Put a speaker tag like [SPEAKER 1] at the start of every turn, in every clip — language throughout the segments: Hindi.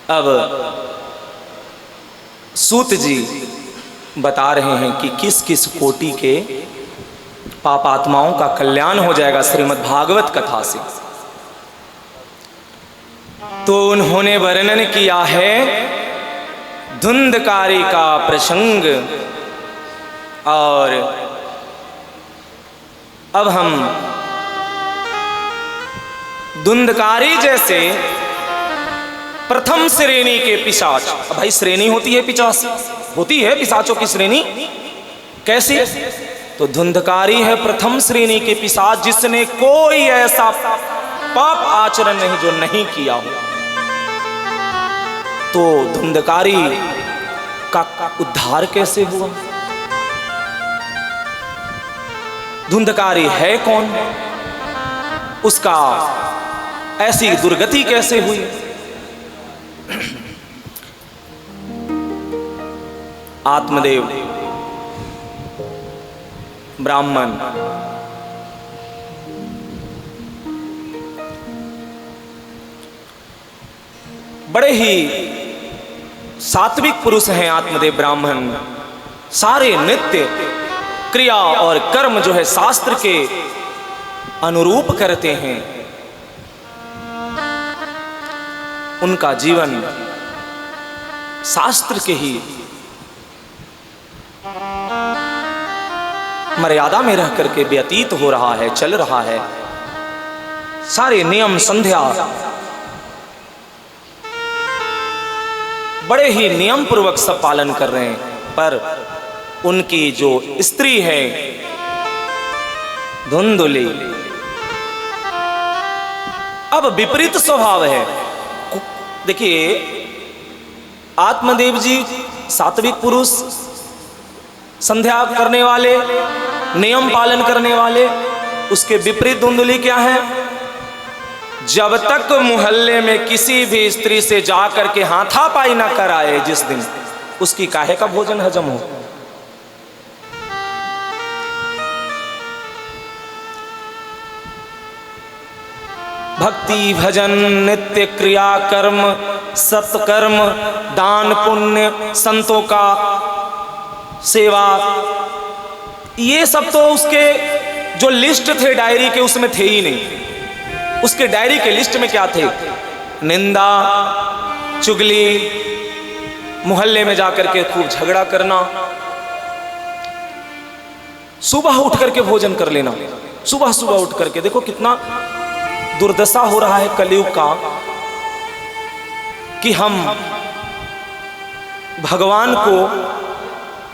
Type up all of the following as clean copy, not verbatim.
[SPEAKER 1] अब सूत जी बता रहे हैं कि किस किस कोटि के पापात्माओं का कल्याण हो जाएगा श्रीमद् भागवत कथा से। तो उन्होंने वर्णन किया है धुंधकारी का प्रसंग। और अब हम धुंधकारी जैसे प्रथम श्रेणी के पिशाच, अब भाई श्रेणी होती है पिशाच, होती है पिशाचों की श्रेणी, कैसी? तो धुंधकारी है प्रथम श्रेणी के पिशाच जिसने कोई ऐसा पाप आचरण नहीं जो नहीं किया हो। तो धुंधकारी का उद्धार कैसे हुआ? धुंधकारी है कौन? उसका ऐसी दुर्गति कैसे हुई? आत्मदेव ब्राह्मण बड़े ही सात्विक पुरुष हैं। आत्मदेव ब्राह्मण सारे नित्य क्रिया और कर्म जो है शास्त्र के अनुरूप करते हैं। उनका जीवन शास्त्र के ही मर्यादा में रह करके व्यतीत हो रहा है, चल रहा है। सारे नियम संध्या बड़े ही नियम पूर्वक सब पालन कर रहे हैं। पर उनकी जो स्त्री है धुंधुली, अब विपरीत स्वभाव है। देखिए आत्मदेव जी सात्विक पुरुष, संध्या करने वाले, नियम पालन करने वाले, उसके विपरीत धुंधुली क्या है? जब तक मोहल्ले में किसी भी स्त्री से जाकर के हाथापाई ना कराए जिस दिन, उसकी काहे का भोजन हजम हो। भक्ति भजन नित्य क्रिया कर्म सत्कर्म दान पुण्य संतों का सेवा, ये सब तो उसके जो लिस्ट थे डायरी के उसमें थे ही नहीं। उसके डायरी के लिस्ट में क्या थे? निंदा, चुगली, मोहल्ले में जाकर के खूब झगड़ा करना, सुबह उठ करके भोजन कर लेना। सुबह सुबह उठ करके देखो कितना दुर्दशा हो रहा है कलयुग का कि हम भगवान को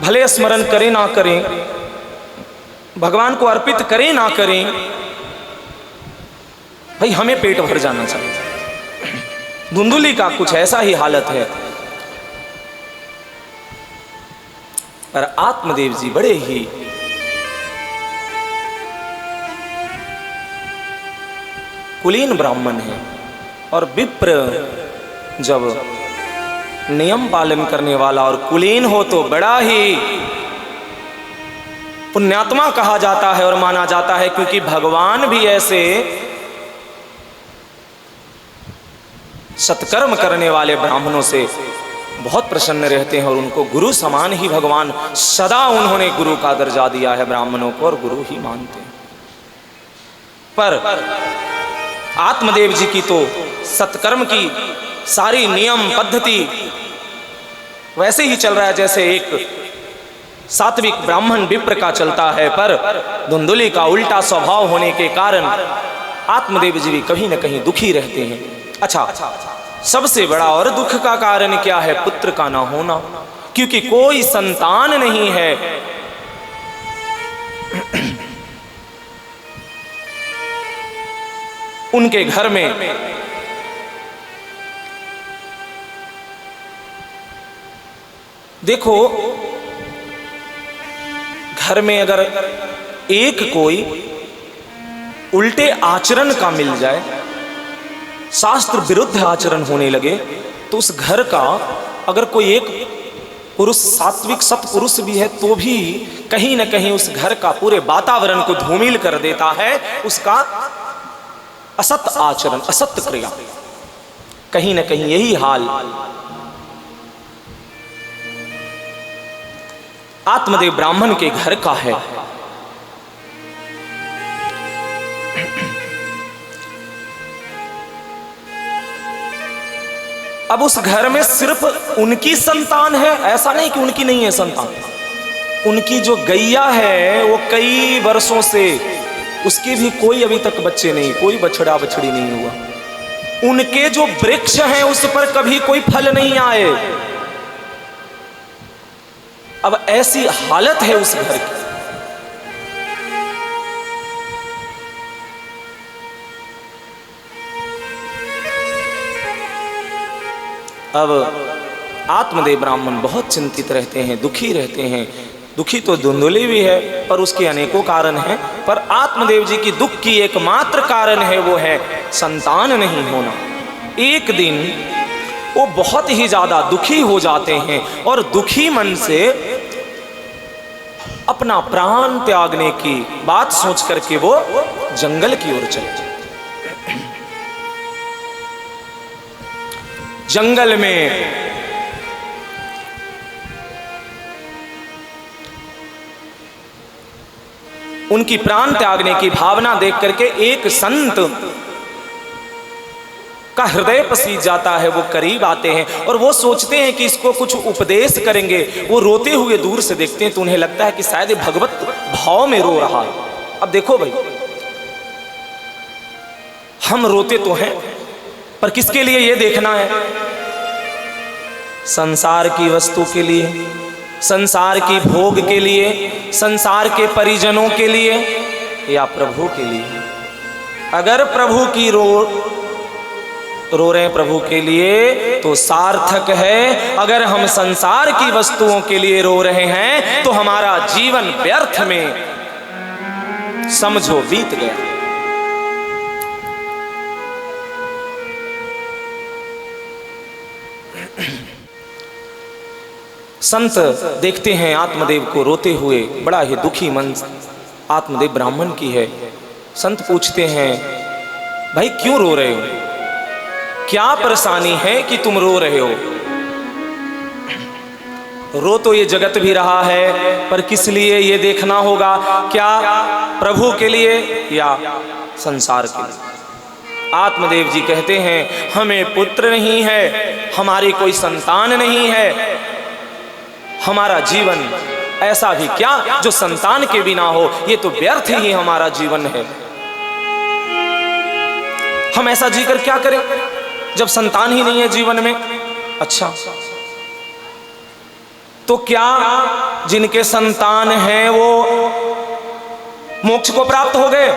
[SPEAKER 1] भले स्मरण करें ना करें, भगवान को अर्पित करें ना करें, भाई हमें पेट भर जाना चाहिए। धुंधुली का कुछ ऐसा ही हालत है। पर आत्मदेव जी बड़े ही कुलीन ब्राह्मण हैं। और विप्र जब नियम पालन करने वाला और कुलीन हो तो बड़ा ही पुण्यात्मा कहा जाता है और माना जाता है, क्योंकि भगवान भी ऐसे सत्कर्म करने वाले ब्राह्मणों से बहुत प्रसन्न रहते हैं और उनको गुरु समान ही भगवान सदा उन्होंने गुरु का दर्जा दिया है ब्राह्मणों को, और गुरु ही मानते हैं। पर आत्मदेव जी की तो सत्कर्म की सारी नियम पद्धति वैसे ही चल रहा है जैसे एक सात्विक ब्राह्मण विप्र का चलता है। पर धुंधुली का उल्टा स्वभाव होने के कारण आत्मदेव जी भी कहीं न कहीं दुखी रहते हैं। अच्छा, सबसे बड़ा और दुख का कारण क्या है? पुत्र का ना होना, क्योंकि कोई संतान नहीं है। उनके घर में देखो, घर में अगर एक कोई उल्टे आचरण का मिल जाए, शास्त्र विरुद्ध आचरण होने लगे, तो उस घर का अगर कोई एक पुरुष सात्विक सत्पुरुष भी है तो भी कहीं न कहीं उस घर का पूरे वातावरण को धूमिल कर देता है उसका असत आचरण, असत क्रिया। कहीं ना कहीं यही हाल आत्मदेव ब्राह्मण के घर का है। अब उस घर में सिर्फ उनकी संतान है, ऐसा नहीं कि उनकी नहीं है संतान। उनकी जो गैया है वो कई वर्षों से, उसके भी कोई अभी तक बच्चे नहीं, कोई बछड़ा बछड़ी नहीं हुआ। उनके जो वृक्ष हैं उस पर कभी कोई फल नहीं आए। अब ऐसी हालत है उस घर की। अब आत्मदेव ब्राह्मण बहुत चिंतित रहते हैं, दुखी रहते हैं। दुखी तो धुंधली भी है, पर उसके अनेकों कारण हैं। पर आत्मदेव जी की दुख की एकमात्र कारण है वो है संतान नहीं होना। एक दिन वो बहुत ही ज्यादा दुखी हो जाते हैं और दुखी मन से अपना प्राण त्यागने की बात सोच करके वो जंगल की ओर चले जाते। जंगल में उनकी प्राण त्यागने की भावना देख करके एक संत का हृदय पसीज जाता है। वो करीब आते हैं और वो सोचते हैं कि इसको कुछ उपदेश करेंगे। वो रोते हुए दूर से देखते हैं तो उन्हें लगता है कि शायद भगवत भाव में रो रहा है। अब देखो भाई, हम रोते तो हैं, पर किसके लिए ये देखना है? संसार की वस्तु के लिए, संसार की भोग के लिए, संसार के परिजनों के लिए, या प्रभु के लिए? अगर प्रभु की रो रहे हैं प्रभु के लिए तो सार्थक है। अगर हम संसार की वस्तुओं के लिए रो रहे हैं तो हमारा जीवन व्यर्थ में समझो बीत गया। संत देखते हैं आत्मदेव को रोते हुए, बड़ा ही दुखी मन आत्मदेव ब्राह्मण की है। संत पूछते हैं, भाई क्यों रो रहे हो? क्या परेशानी है कि तुम रो रहे हो? रो तो ये जगत भी रहा है, पर किस लिए ये देखना होगा, क्या प्रभु के लिए या संसार के लिए? आत्मदेव जी कहते हैं, हमें पुत्र नहीं है, हमारी कोई संतान नहीं है, हमारा जीवन ऐसा भी क्या जो संतान के बिना हो, ये तो व्यर्थ ही हमारा जीवन है। हम ऐसा जीकर क्या करें जब संतान ही नहीं है जीवन में? अच्छा, तो क्या जिनके संतान हैं वो मोक्ष को प्राप्त हो गए?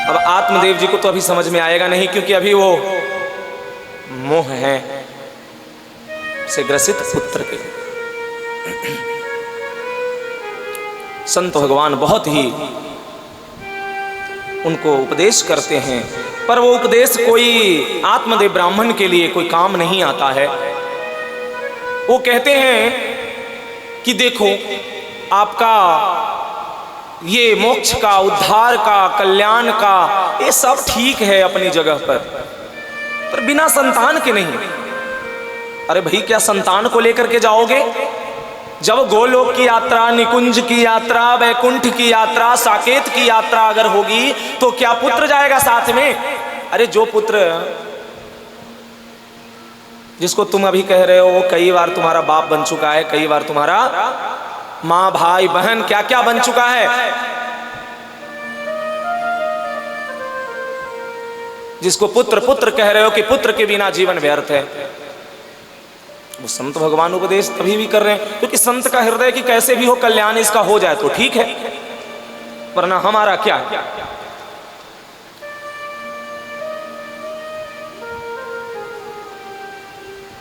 [SPEAKER 1] अब आत्मदेव जी को तो अभी समझ में आएगा नहीं, क्योंकि अभी वो मोह है से ग्रसित पुत्र के। संत भगवान बहुत ही उनको उपदेश करते हैं, पर वो उपदेश कोई आत्मदेव ब्राह्मण के लिए कोई काम नहीं आता है। वो कहते हैं कि देखो, आपका ये मोक्ष का, उद्धार का, कल्याण का, ये सब ठीक है अपनी जगह पर बिना संतान के नहीं। अरे भाई, क्या संतान को लेकर के जाओगे? जब गोलोक की यात्रा, निकुंज की यात्रा, वैकुंठ की यात्रा, साकेत की यात्रा अगर होगी तो क्या पुत्र जाएगा साथ में? अरे जो पुत्र जिसको तुम अभी कह रहे हो वो कई बार तुम्हारा बाप बन चुका है, कई बार तुम्हारा माँ, भाई, बहन, क्या क्या बन चुका है। जिसको पुत्र पुत्र कह रहे हो कि पुत्र के बिना जीवन व्यर्थ है, वो संत भगवान उपदेश तभी भी कर रहे हैं क्योंकि संत का हृदय कि कैसे भी हो कल्याण इसका हो जाए तो ठीक है, वरना हमारा क्या।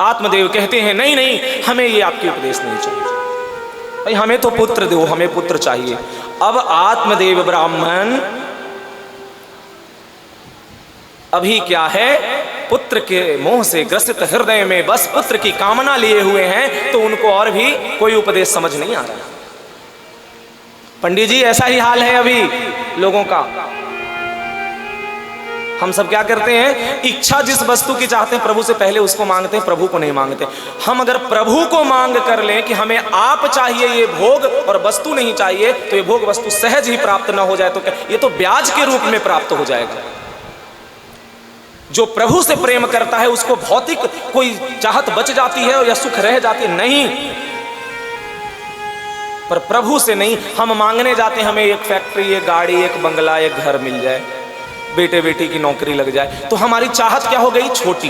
[SPEAKER 1] आत्मदेव कहते हैं, नहीं नहीं, हमें ये आपके उपदेश नहीं चाहिए भाई, हमें तो पुत्र दो, हमें पुत्र चाहिए। अब आत्मदेव ब्राह्मण अभी क्या है, पुत्र के मोह से ग्रसित हृदय में बस पुत्र की कामना लिए हुए हैं, तो उनको और भी कोई उपदेश समझ नहीं आ रहा। पंडित जी, ऐसा ही हाल है अभी लोगों का। हम सब क्या करते हैं, इच्छा जिस वस्तु की चाहते हैं प्रभु से पहले उसको मांगते हैं, प्रभु को नहीं मांगते। हम अगर प्रभु को मांग कर लें कि हमें आप चाहिए ये भोग और वस्तु नहीं चाहिए, तो ये भोग वस्तु सहज ही प्राप्त ना हो जाए तो क्या, ये तो ब्याज के रूप में प्राप्त हो जाएगा। जो प्रभु से प्रेम करता है उसको भौतिक कोई चाहत बच जाती है या सुख रह जाती है, नहीं। पर प्रभु से नहीं, हम मांगने जाते हैं हमें एक फैक्ट्री, एक गाड़ी, एक बंगला, एक घर मिल जाए, बेटे बेटी की नौकरी लग जाए, तो हमारी चाहत क्या हो गई, छोटी।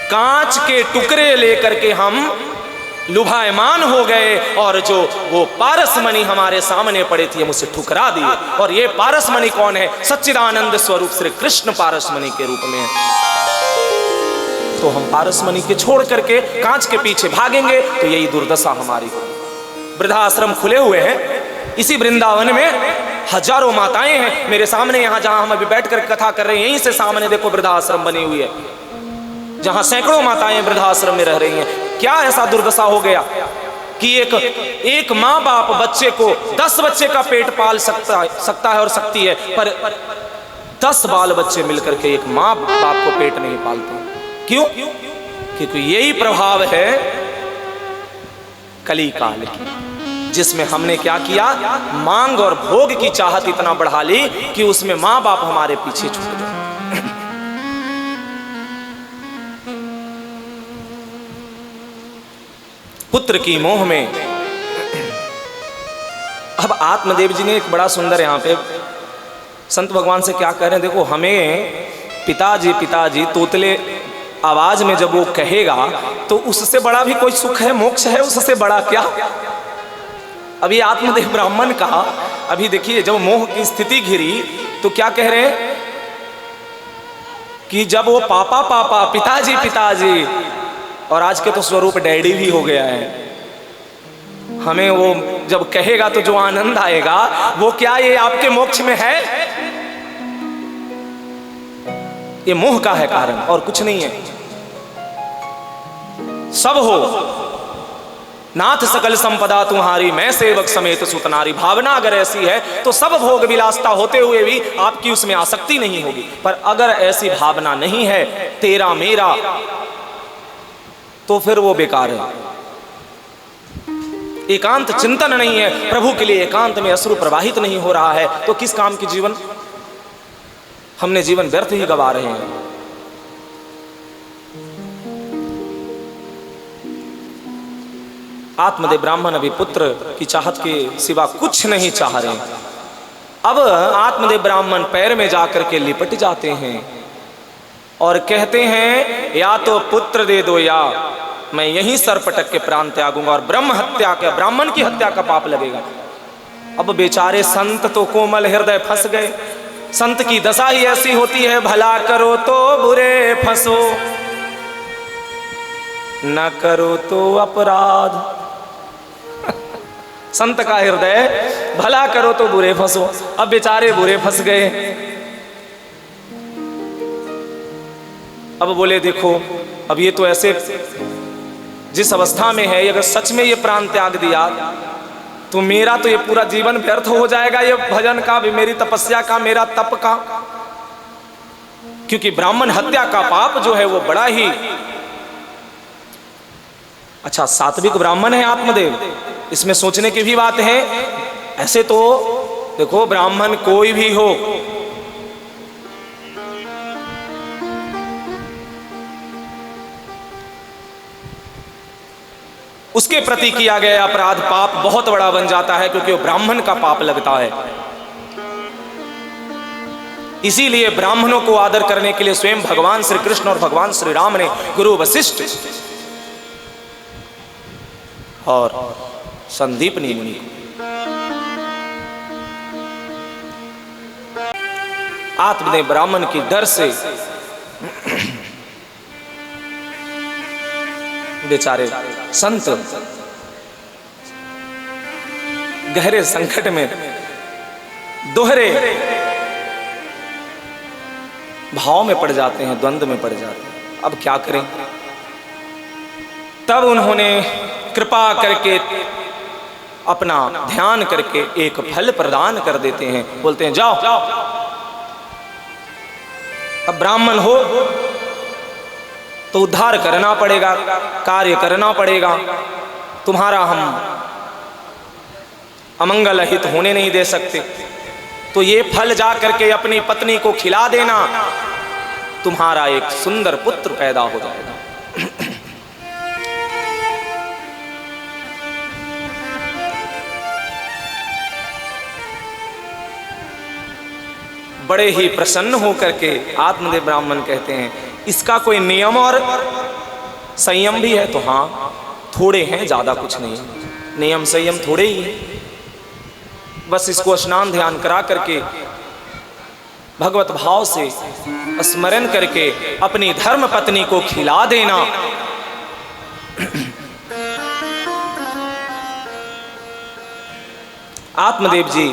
[SPEAKER 1] कांच के टुकड़े लेकर के हम लुभायमान हो गए और जो वो पारसमणि हमारे सामने पड़े थी हम उसे ठुकरा दिए। और ये पारसमणि कौन है, सच्चिदानंद स्वरूप श्री कृष्ण पारसमणि के रूप में है। तो हम पारसमणि के छोड़ करके कांच के पीछे भागेंगे तो यही दुर्दशा हमारी। वृद्धाश्रम खुले हुए हैं इसी वृंदावन में, हजारों माताएं हैं मेरे सामने, यहाँ जहां हम अभी बैठ कर कथा कर रहे हैं यहीं से सामने देखो वृद्धाश्रम बनी हुई है, जहां सैकड़ों माताएं वृद्धाश्रम में रह रही हैं। क्या ऐसा दुर्दशा हो गया कि एक माँ बाप बच्चे को 10 बच्चे का पेट पाल सकता है और सकती है, पर 10 बाल बच्चे मिलकर के एक माँ बाप को पेट नहीं पालते। क्यों? क्योंकि यही प्रभाव है कली काल की, जिसमें हमने क्या किया, मांग और भोग की चाहत इतना बढ़ा ली कि उसमें मां बाप हमारे पीछे छूट गए। पुत्र की मोह में। अब आत्मदेव जी ने एक बड़ा सुंदर यहां पे संत भगवान से क्या कह रहे हैं, देखो हमें पिताजी पिताजी तोतले आवाज में जब वो कहेगा तो उससे बड़ा भी कोई सुख है, मोक्ष है उससे बड़ा क्या। अभी आत्मदेव ब्राह्मण कहा, अभी देखिए जब मोह की स्थिति घिरी तो क्या कह रहे हैं कि जब वो पापा पापा पिताजी पिताजी, और आज के तो स्वरूप डैडी भी हो गया है, हमें वो जब कहेगा तो जो आनंद आएगा वो क्या ये आपके मोक्ष में है? ये मोह का है कारण और कुछ नहीं है। सब हो नाथ सकल संपदा तुम्हारी, मैं सेवक समेत सुतनारी। भावना अगर ऐसी है तो सब भोग विलासता होते हुए भी आपकी उसमें आसक्ति नहीं होगी। पर अगर ऐसी भावना नहीं है, तेरा मेरा, तो फिर वो बेकार है। एकांत चिंतन नहीं है, प्रभु के लिए एकांत में अश्रु प्रवाहित नहीं हो रहा है, तो किस काम की जीवन, हमने जीवन व्यर्थ ही गवा रहे हैं। आत्मदेव ब्राह्मण अभी पुत्र की चाहत के सिवा कुछ नहीं चाह रहे। अब आत्मदेव ब्राह्मण पैर में जाकर के लिपट जाते हैं और कहते हैं या तो पुत्र दे दो या मैं यहीं सर पटक के प्राण त्यागूंगा और ब्रह्म हत्या का, ब्राह्मण की हत्या का पाप लगेगा। अब बेचारे संत तो कोमल हृदय फंस गए। संत की दशा ही ऐसी होती है, भला करो तो बुरे फंसो, न करो तो अपराध। संत का हृदय, भला करो तो बुरे फंसो। अब बेचारे बुरे फंस गए। अब बोले देखो अब ये तो ऐसे जिस अवस्था में है, अगर सच में ये प्राण त्याग दिया तो मेरा तो ये पूरा जीवन व्यर्थ हो जाएगा, ये भजन का भी, मेरी तपस्या का, मेरा तप का। क्योंकि ब्राह्मण हत्या का पाप जो है वो बड़ा ही अच्छा। सात्विक ब्राह्मण है आत्मदेव, इसमें सोचने की भी बात है। ऐसे तो देखो ब्राह्मण कोई भी हो, उसके प्रति किया गया अपराध पाप बहुत बड़ा बन जाता है, क्योंकि वो ब्राह्मण का पाप लगता है। इसीलिए ब्राह्मणों को आदर करने के लिए स्वयं भगवान श्री कृष्ण और भगवान श्री राम ने गुरु वशिष्ठ और संदीपनी मुनि आत्मदेव ब्राह्मण की डर से बेचारे संत गहरे संकट में, दोहरे भाव में पड़ जाते हैं, द्वंद्व में पड़ जाते हैं। अब क्या करें? तब उन्होंने कृपा करके अपना ध्यान करके एक फल प्रदान कर देते हैं। बोलते हैं जाओ अब ब्राह्मण हो तो उद्धार करना पड़ेगा, कार्य करना पड़ेगा, तुम्हारा हम अमंगल हित होने नहीं दे सकते। तो ये फल जा करके अपनी पत्नी को खिला देना, तुम्हारा एक सुंदर पुत्र पैदा हो जाएगा। बड़े ही प्रसन्न होकर के आत्मदेव ब्राह्मण कहते हैं, इसका कोई नियम और संयम भी है? तो हाँ, थोड़े हैं, ज्यादा कुछ नहीं, नियम संयम थोड़े ही हैं। बस इसको स्नान ध्यान करा करके भगवत भाव से स्मरण करके अपनी धर्म पत्नी को खिला देना। आत्मदेव जी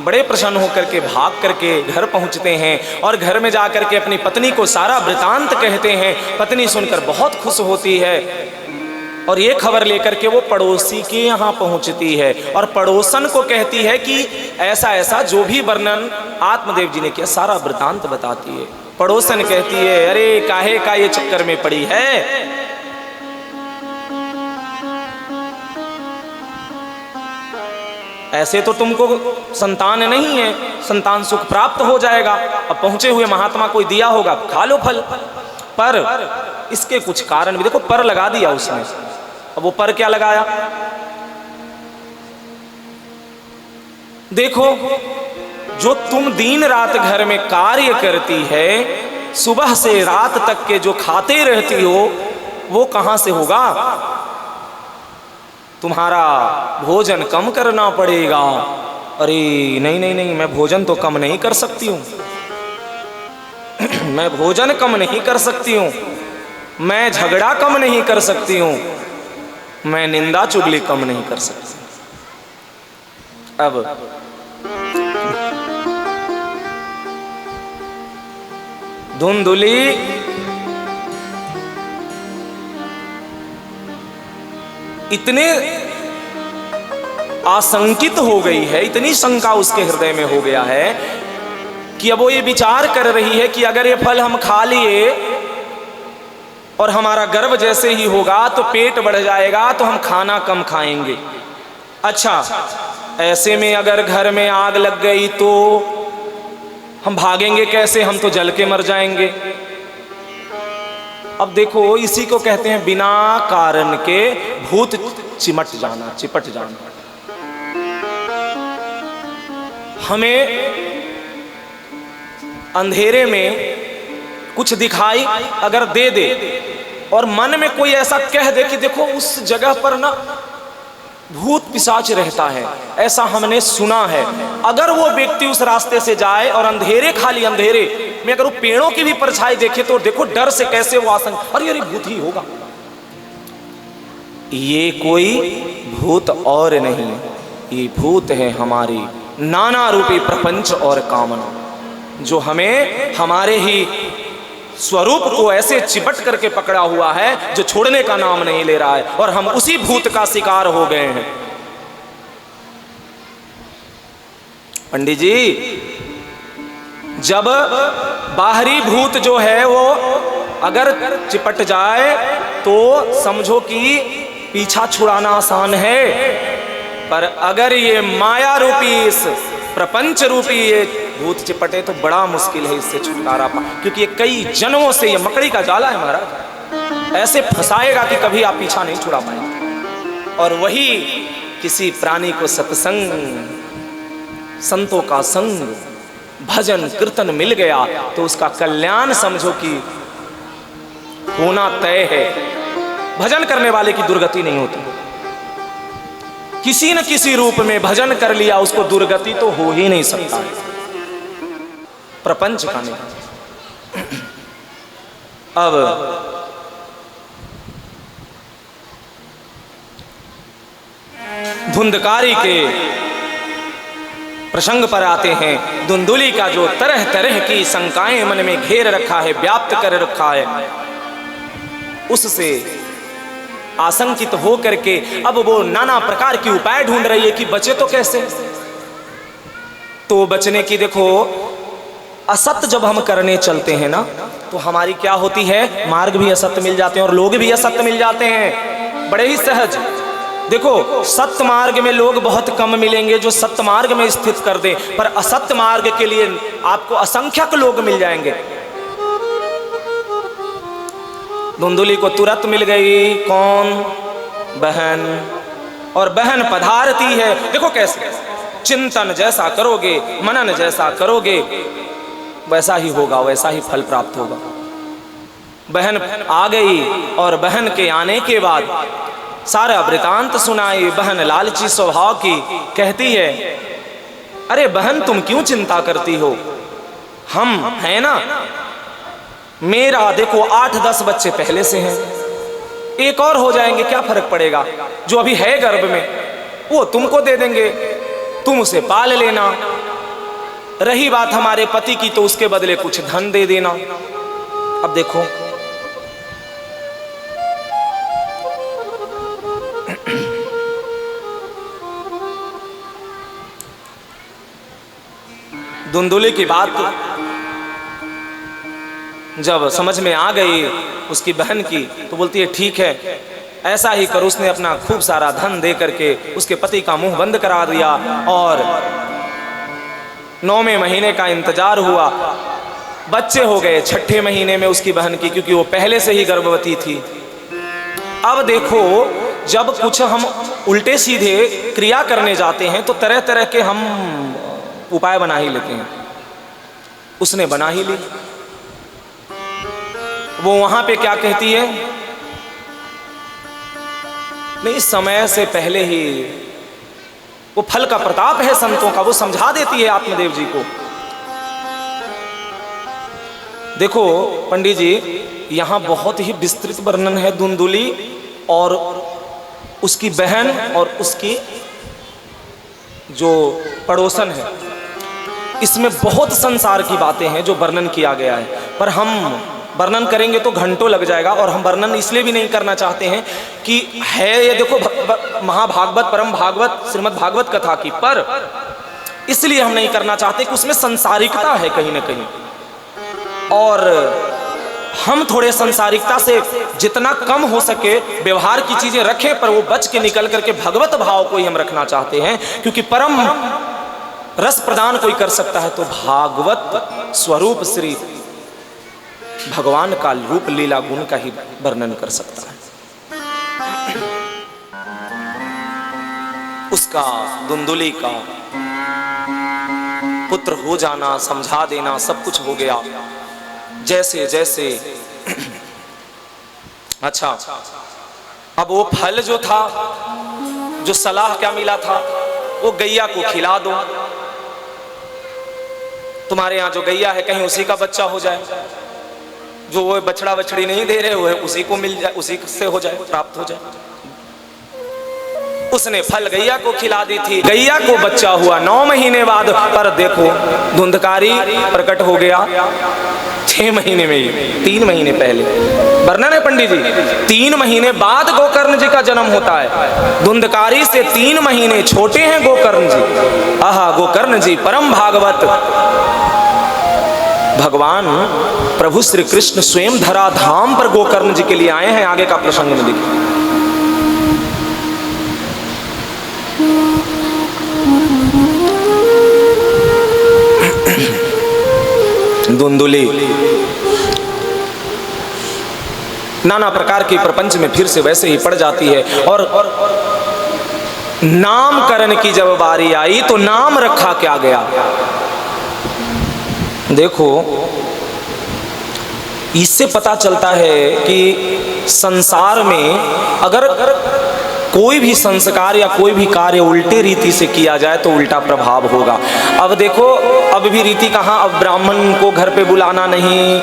[SPEAKER 1] बड़े प्रसन्न होकर के भाग करके घर पहुंचते हैं और घर में जाकर के अपनी पत्नी को सारा वृतांत कहते हैं। पत्नी सुनकर बहुत खुश होती है और ये खबर लेकर के वो पड़ोसी के यहाँ पहुंचती है और पड़ोसन को कहती है कि ऐसा ऐसा जो भी वर्णन आत्मदेव जी ने किया सारा वृतांत बताती है। पड़ोसन कहती है, अरे काहे का ये चक्कर में पड़ी है, ऐसे तो तुमको संतान नहीं है, संतान सुख प्राप्त हो जाएगा, अब पहुंचे हुए महात्मा कोई दिया होगा, खा लो फल। पर इसके कुछ कारण भी देखो, पर लगा दिया उसने। अब वो पर क्या लगाया, देखो जो तुम दिन रात घर में कार्य करती है, सुबह से रात तक के जो खाते रहती हो, वो कहां से होगा? तुम्हारा भोजन कम करना पड़ेगा। अरे नहीं नहीं नहीं, मैं भोजन तो कम नहीं कर सकती हूँ, मैं भोजन कम नहीं कर सकती हूँ, मैं झगड़ा कम नहीं कर सकती हूँ, मैं निंदा चुगली कम नहीं कर सकती। अब धुंधुली इतने आशंकित हो गई है, इतनी शंका उसके हृदय में हो गया है कि अब वो ये विचार कर रही है कि अगर ये फल हम खा लिए और हमारा गर्भ जैसे ही होगा तो पेट बढ़ जाएगा, तो हम खाना कम खाएंगे। अच्छा, ऐसे में अगर घर में आग लग गई तो हम भागेंगे कैसे, हम तो जल के मर जाएंगे। अब देखो, इसी को कहते हैं बिना कारण के भूत चिमट जाना, चिपट जाना। हमें अंधेरे में कुछ दिखाई अगर दे दे और मन में कोई ऐसा कह दे कि देखो उस जगह पर ना भूत पिशाच रहता है, ऐसा हमने सुना है, अगर वो व्यक्ति उस रास्ते से जाए और अंधेरे, खाली अंधेरे में अगर वो पेड़ों की भी परछाई देखे तो देखो डर से कैसे वो आशंका, अरे अरे भूत ही होगा। ये कोई भूत और नहीं, ये भूत है हमारी नाना रूपी प्रपंच और कामना, जो हमें हमारे ही स्वरूप को ऐसे चिपट करके पकड़ा हुआ है जो छोड़ने का नाम नहीं ले रहा है, और हम उसी भूत का शिकार हो गए हैं। पंडित जी, जब बाहरी भूत जो है वो अगर चिपट जाए तो समझो कि पीछा छुड़ाना आसान है, पर अगर ये माया रूपी, इस प्रपंच रूपी ये भूत चिपटे तो बड़ा मुश्किल है इससे छुटकारा पा, क्योंकि ये कई जन्मों से ये मकड़ी का जाला है महाराज, ऐसे फंसाएगा कि कभी आप पीछा नहीं छुड़ा पाएंगे। और वही किसी प्राणी को सत्संग, संतों का संग, भजन कीर्तन मिल गया तो उसका कल्याण समझो कि होना तय है। भजन करने वाले की दुर्गति नहीं होती, किसी न किसी रूप में भजन कर लिया उसको दुर्गति तो हो ही नहीं सकता है। प्रपंच का नहीं। अब धुंधकारी के प्रसंग पर आते हैं। धुंधुली का जो तरह तरह की शंकाएं मन में घेर रखा है, व्याप्त कर रखा है, उससे आशंकित हो करके अब वो नाना प्रकार की उपाय ढूंढ रही है कि बचे तो कैसे। तो बचने की देखो असत्य जब हम करने चलते हैं ना तो हमारी क्या होती है, मार्ग भी असत्य मिल जाते हैं और लोग भी असत्य मिल जाते हैं, बड़े ही सहज। देखो सत्य मार्ग में लोग बहुत कम मिलेंगे जो सत्य मार्ग में स्थित कर दे, पर असत्य मार्ग के लिए आपको असंख्यक लोग मिल जाएंगे। धुंधुली को तुरंत मिल गई कौन, बहन, और बहन पधारती है। देखो कैसे, चिंतन जैसा करोगे, मनन जैसा करोगे, वैसा ही होगा, वैसा ही फल प्राप्त होगा। बहन आ गई और बहन के आने के बाद सारा वृतांत सुनाई। बहन लालची स्वभाव की, कहती है अरे बहन तुम क्यों चिंता करती हो, हम हैं ना, मेरा देखो 8-10 बच्चे पहले से हैं, एक और हो जाएंगे, क्या फर्क पड़ेगा, जो अभी है गर्भ में वो तुमको दे देंगे, तुम उसे पाल लेना। रही बात हमारे पति की तो उसके बदले कुछ धन दे देना। अब देखो धुंधुली की बात जब समझ में आ गई उसकी बहन की तो बोलती है ठीक है ऐसा ही कर। उसने अपना खूब सारा धन दे करके उसके पति का मुंह बंद करा दिया और 9वें महीने का इंतजार हुआ। बच्चे हो गए 6ठे महीने में उसकी बहन की, क्योंकि वो पहले से ही गर्भवती थी। अब देखो जब कुछ हम उल्टे सीधे क्रिया करने जाते हैं तो तरह तरह के हम उपाय बना ही लेते हैं। उसने बना ही ली। वो वहां पे क्या कहती है, नहीं समय से पहले ही, वो फल का प्रताप है संतों का, वो समझा देती है आत्मदेव जी को। देखो पंडित जी यहां बहुत ही विस्तृत वर्णन है धुंधुली और उसकी बहन और उसकी जो पड़ोसन है, इसमें बहुत संसार की बातें हैं जो वर्णन किया गया है, पर हम वर्णन करेंगे तो घंटों लग जाएगा। और हम वर्णन इसलिए भी नहीं करना चाहते हैं कि है ये देखो महाभागवत परम भागवत श्रीमद् भागवत कथा की, पर इसलिए हम नहीं करना चाहते कि उसमें संसारिकता है कहीं ना कहीं, और हम थोड़े संसारिकता से जितना कम हो सके व्यवहार की चीजें रखें, पर वो बच के निकल करके भगवत भाव को ही हम रखना चाहते हैं। क्योंकि परम रस प्रदान कोई कर सकता है तो भागवत स्वरूप श्री भगवान का रूप लीला गुण का ही वर्णन कर सकता है। उसका धुंधुली का पुत्र हो जाना, समझा देना, सब कुछ हो गया जैसे जैसे। अच्छा अब वो फल जो था, जो सलाह क्या मिला था, वो गैया को खिला दो, तुम्हारे यहां जो गैया है कहीं उसी का बच्चा हो जाए, जो वो बछड़ा बछड़ी नहीं दे रहे हो है उसी को मिल जाए, उसी से हो जाए, प्राप्त हो जाए। उसने फल गैया को खिला दी थी, गैया को बच्चा हुआ 9 महीने बाद। पर देखो धुंधकारी प्रकट हो गया 6 महीने में ही, 3 महीने पहले वर्णन है पंडित जी। 3 महीने बाद गोकर्ण जी का जन्म होता है। धुंधकारी से 3 महीने छोटे हैं गोकर्ण जी। आहा गोकर्ण जी परम भागवत भगवान प्रभु श्री कृष्ण स्वयं धरा धाम पर गोकर्ण जी के लिए आए हैं। आगे का प्रसंग में देखिए। धुंधुली नाना प्रकार की प्रपंच में फिर से वैसे ही पड़ जाती है, और नामकरण की जब बारी आई तो नाम रखा क्या गया। देखो इससे पता चलता है कि संसार में अगर कोई भी संस्कार या कोई भी कार्य उल्टे रीति से किया जाए तो उल्टा प्रभाव होगा। अब देखो अब भी रीति कहाँ, अब ब्राह्मण को घर पे बुलाना नहीं,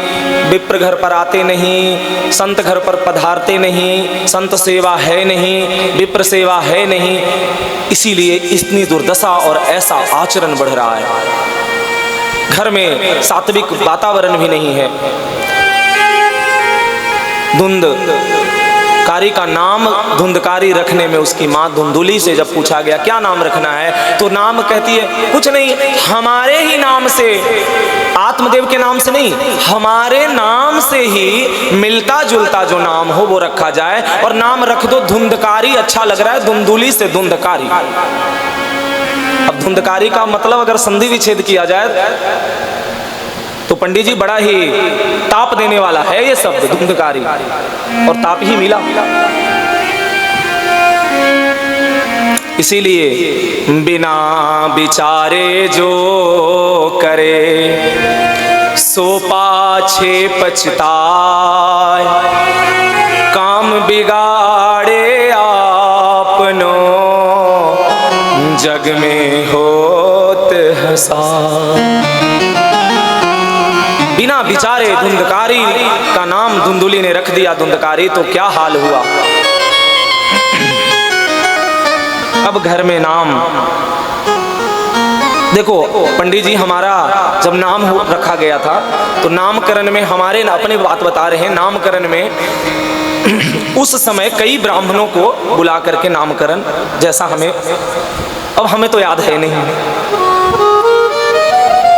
[SPEAKER 1] विप्र घर पर आते नहीं, संत घर पर पधारते नहीं, संत सेवा है नहीं, विप्र सेवा है नहीं, इसीलिए इतनी दुर्दशा और ऐसा आचरण बढ़ रहा है। घर में सात्विक वातावरण भी नहीं है। धुंधकारी धुंधकारी का नाम धुंधकारी रखने में उसकी माँ धुंधुली से जब पूछा गया क्या नाम रखना है, तो नाम कहती है कुछ नहीं, हमारे ही नाम से, आत्मदेव के नाम से नहीं, हमारे नाम से ही मिलता जुलता जो नाम हो वो रखा जाए, और नाम रख दो धुंधकारी, अच्छा लग रहा है, धुंधुली से धुंधकारी। अब धुंधकारी का मतलब अगर संधि विच्छेद किया जाए तो पंडित जी बड़ा ही ताप देने वाला है ये शब्द धुंधकारी, और ताप ही मिला। इसीलिए बिना विचारे जो करे सो पाछे पछताए, काम बिगाड़े आपनो जग में होत हंसा। बिना विचारे धुंधकारी का नाम धुंधुली ने रख दिया धुंधकारी, तो क्या हाल हुआ। अब घर में नाम देखो पंडित जी, हमारा जब नाम रखा गया था तो नामकरण में हमारे अपने बात बता रहे हैं, नामकरण में उस समय कई ब्राह्मणों को बुला करके नामकरण, जैसा हमें अब हमें तो याद है नहीं,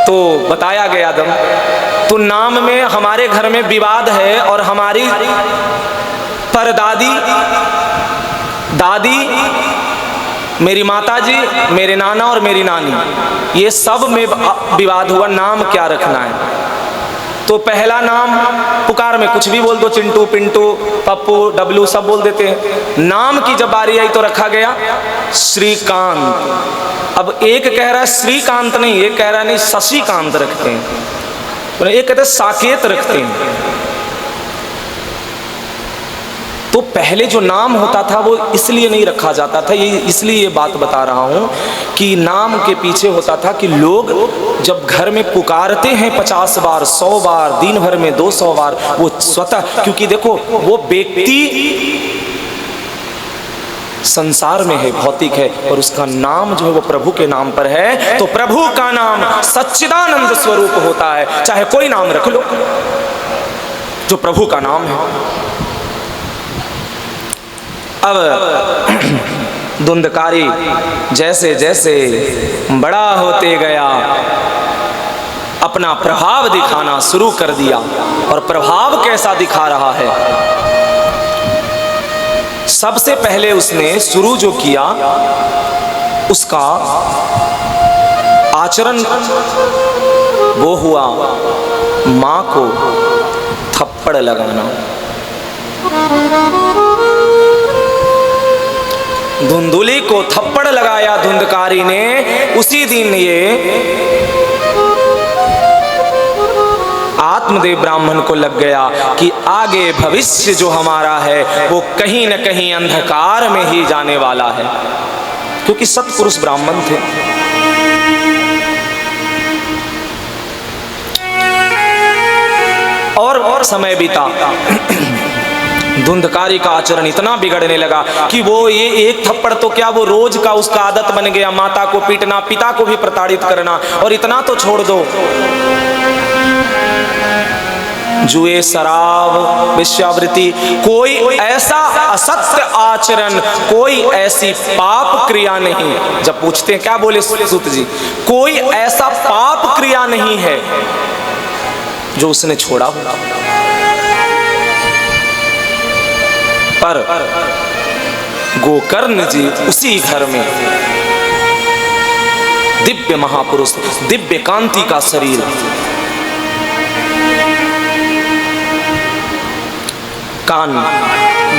[SPEAKER 1] तो बताया गया दम, तो नाम में हमारे घर में विवाद है, और हमारी परदादी, दादी, मेरी माताजी, मेरे नाना और मेरी नानी, ये सब में विवाद हुआ नाम क्या रखना है। तो पहला नाम पुकार में कुछ भी बोल दो, चिंटू, पिंटू, पप्पू, डब्लू सब बोल देते हैं। नाम की जब बारी आई तो रखा गया श्रीकांत। अब एक कह रहा है श्रीकांत नहीं, एक कह रहा नहीं शशिकांत रखते हैं, तो एक कहते हैं साकेत रखते हैं। तो पहले जो नाम होता था वो इसलिए नहीं रखा जाता था, ये इसलिए ये बात बता रहा हूं कि नाम के पीछे होता था कि लोग जब घर में पुकारते हैं 50 बार, 100 बार, दिन भर में 200 बार, वो स्वतः, क्योंकि देखो वो व्यक्ति संसार में है, भौतिक है, और उसका नाम जो है वो प्रभु के नाम पर है, तो प्रभु का नाम सच्चिदानंद स्वरूप होता है, चाहे कोई नाम रख लो जो प्रभु का नाम है। अब धुंधकारी जैसे जैसे बड़ा होते गया अपना प्रभाव दिखाना शुरू कर दिया, और प्रभाव कैसा दिखा रहा है। सबसे पहले उसने शुरू जो किया उसका आचरण वो हुआ मां को थप्पड़ लगाना। धुंधुली को थप्पड़ लगाया धुंधकारी ने। उसी दिन ये आत्मदेव ब्राह्मण को लग गया कि आगे भविष्य जो हमारा है वो कहीं न कहीं अंधकार में ही जाने वाला है, क्योंकि सत्पुरुष ब्राह्मण थे। और समय बीता, धुंधकारी का आचरण इतना बिगड़ने लगा कि वो ये एक थप्पड़ तो क्या, वो रोज का उसका आदत बन गया, माता को पीटना, पिता को भी प्रताड़ित करना। और इतना तो छोड़ दो, जुए, शराब, वेश्यावृत्ति, कोई ऐसा असत्य आचरण, कोई ऐसी पाप क्रिया नहीं। जब पूछते हैं क्या बोले सूत जी, कोई ऐसा पाप क्रिया नहीं है जो उसने छोड़ा हो। पर गोकर्ण जी उसी घर में दिव्य महापुरुष, दिव्य कांति का शरीर, कान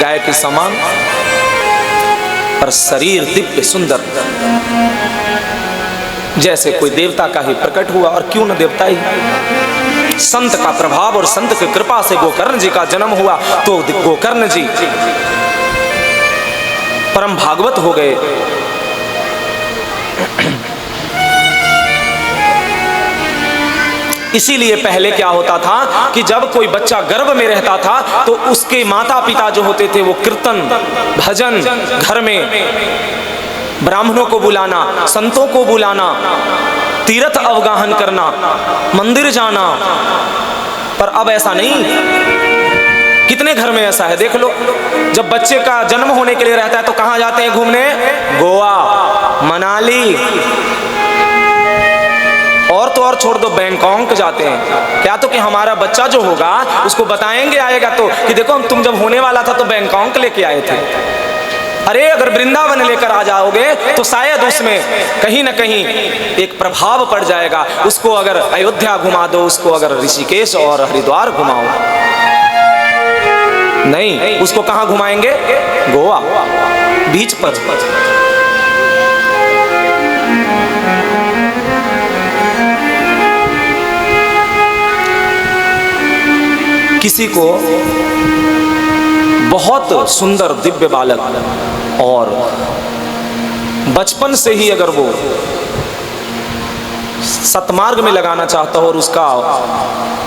[SPEAKER 1] गाय के समान, पर शरीर दिव्य सुंदर, जैसे कोई देवता का ही प्रकट हुआ। और क्यों न देवता ही, संत का प्रभाव और संत की कृपा से गोकर्ण जी का जन्म हुआ, तो गोकर्ण जी परम भागवत हो गए। इसीलिए पहले क्या होता था कि जब कोई बच्चा गर्भ में रहता था तो उसके माता पिता जो होते थे वो कीर्तन भजन, घर में ब्राह्मणों को बुलाना, संतों को बुलाना, तीर्थ अवगाहन करना, मंदिर जाना। पर अब ऐसा नहीं कितने घर में ऐसा है, देख लो। जब बच्चे का जन्म होने के लिए रहता है तो कहाँ जाते हैं घूमने? गोवा, मनाली, और तो और छोड़ दो, बैंकॉक जाते हैं। क्या तो कि हमारा बच्चा जो होगा उसको बताएंगे, आएगा तो कि देखो तुम जब होने वाला था तो बैंकॉक लेके आए थे। अरे अगर वृंदावन लेकर आ जाओगे तो शायद उसमें कहीं ना कहीं एक प्रभाव पड़ जाएगा। उसको अगर अयोध्या घुमा दो, उसको अगर ऋषिकेश और हरिद्वार घुमाओ, नहीं, उसको कहाँ घुमाएंगे? गोवा बीच पर। किसी को बहुत सुंदर दिव्य बालक और बचपन से ही अगर वो सतमार्ग में लगाना चाहता हो और उसका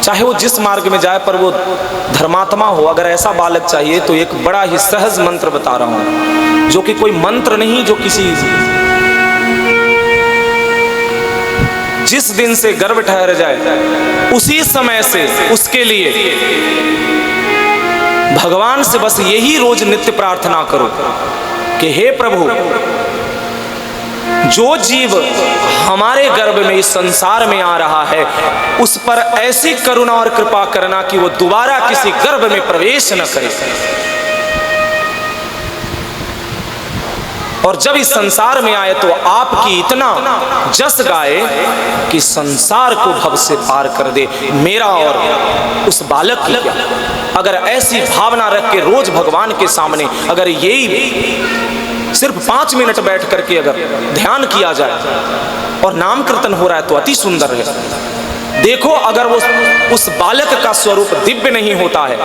[SPEAKER 1] चाहे वो जिस मार्ग में जाए पर वो धर्मात्मा हो, अगर ऐसा बालक चाहिए तो एक बड़ा ही सहज मंत्र बता रहा हूं, जो कि कोई मंत्र नहीं, जो किसी जिस दिन से गर्भ ठहर जाए उसी समय से उसके लिए भगवान से बस यही रोज नित्य प्रार्थना करो कि हे प्रभु, जो जीव हमारे गर्भ में इस संसार में आ रहा है उस पर ऐसी करुणा और कृपा करना कि वो दोबारा किसी गर्भ में प्रवेश न करे, और जब इस संसार में आए तो आपकी इतना जस गाए कि संसार को भव से पार कर दे, मेरा और उस बालक की क्या। अगर ऐसी भावना रख के रोज भगवान के सामने अगर यही सिर्फ 5 मिनट बैठ करके अगर ध्यान किया जाए और नाम कीर्तन हो रहा है तो अति सुंदर है। देखो अगर वो उस बालक का स्वरूप दिव्य नहीं होता है,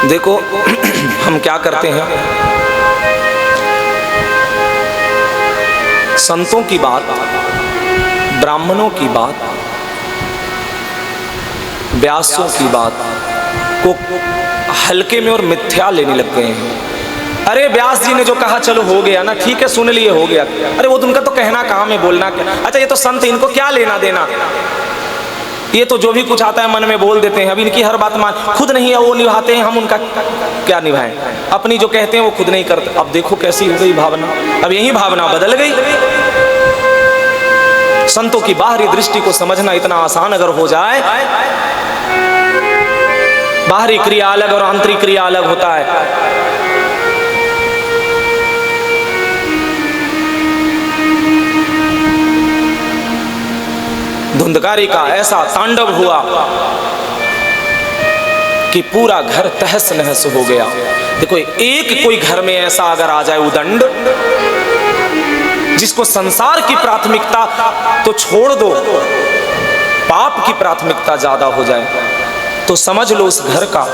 [SPEAKER 1] देखो हम क्या करते हैं, संतों की बात, ब्राह्मणों की बात, व्यासों की बात को हल्के में और मिथ्या लेने लग गए हैं। अरे व्यास जी ने जो कहा चलो हो गया ना, ठीक है सुन लिए, हो गया। अरे वो तुमका तो कहना काम है, बोलना क्या। अच्छा ये तो संत, इनको क्या लेना देना, ये तो जो भी कुछ आता है मन में बोल देते हैं। अब इनकी हर बात मान, खुद नहीं है वो निभाते हैं, हम उनका क्या निभाएं। अपनी जो कहते हैं वो खुद नहीं करते। अब देखो कैसी हो गई भावना, अब यही भावना बदल गई। संतों की बाहरी दृष्टि को समझना इतना आसान अगर हो जाए, बाहरी क्रिया अलग और आंतरिक क्रिया अलग होता है। धुंधकारी का ऐसा तांडव हुआ कि पूरा घर तहस नहस हो गया। देखो एक कोई घर में ऐसा अगर आ जाए उदंड, जिसको संसार की प्राथमिकता तो छोड़ दो, पाप की प्राथमिकता ज्यादा हो जाए, तो समझ लो उस घर का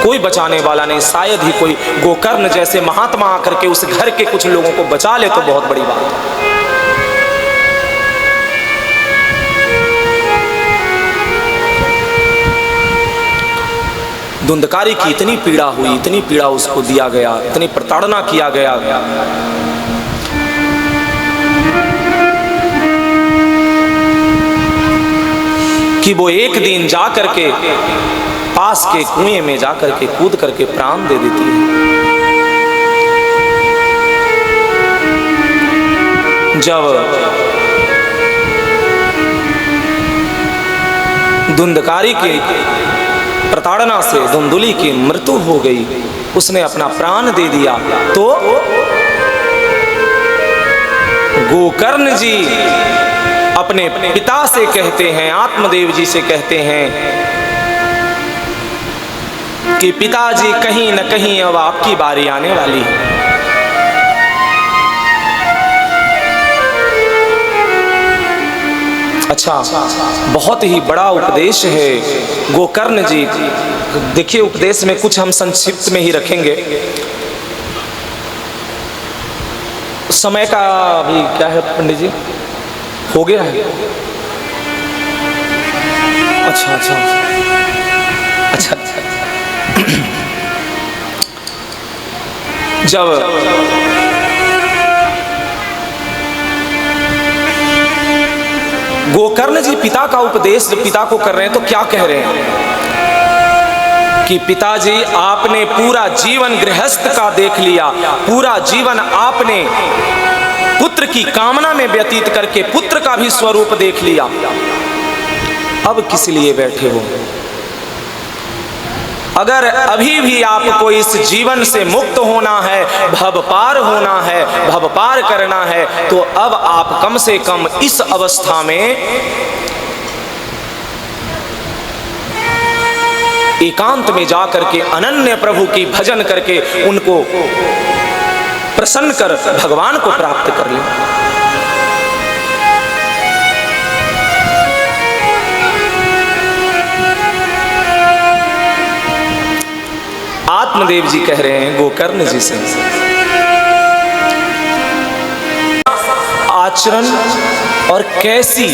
[SPEAKER 1] कोई बचाने वाला नहीं। शायद ही कोई गोकर्ण जैसे महात्मा आकर के उस घर के कुछ लोगों को बचा ले तो बहुत बड़ी बात है। धुंधकारी की इतनी पीड़ा हुई, इतनी पीड़ा उसको दिया गया, इतनी प्रताड़ना किया गया कि वो एक दिन जा करके पास के कुएं में जा करके कूद करके प्राण दे देती है। जब धुंधकारी के प्रताड़ना से धुंधुली की मृत्यु हो गई, उसने अपना प्राण दे दिया, तो गोकर्ण जी अपने पिता से कहते हैं, आत्मदेव जी से कहते हैं कि पिताजी कहीं न कहीं अब आपकी बारी आने वाली है। अच्छा, बहुत ही बड़ा उपदेश है गोकर्ण जी। देखिए उपदेश में कुछ हम संक्षिप्त में ही रखेंगे, समय का भी क्या है पंडित जी, हो गया है। अच्छा अच्छा अच्छा अच्छा जब गोकर्ण जी पिता का उपदेश जब पिता को कर रहे हैं तो क्या कह रहे हैं कि पिताजी आपने पूरा जीवन गृहस्थ का देख लिया, पूरा जीवन आपने पुत्र की कामना में व्यतीत करके पुत्र का भी स्वरूप देख लिया, अब किस लिए बैठे हो? अगर अभी भी आपको इस जीवन से मुक्त होना है, भव पार होना है, भव पार करना है, तो अब आप कम से कम इस अवस्था में एकांत में जाकर के अनन्य प्रभु की भजन करके उनको प्रसन्न कर भगवान को प्राप्त कर लें। आत्मदेव जी कह रहे हैं गोकर्ण जी से, आचरण और कैसी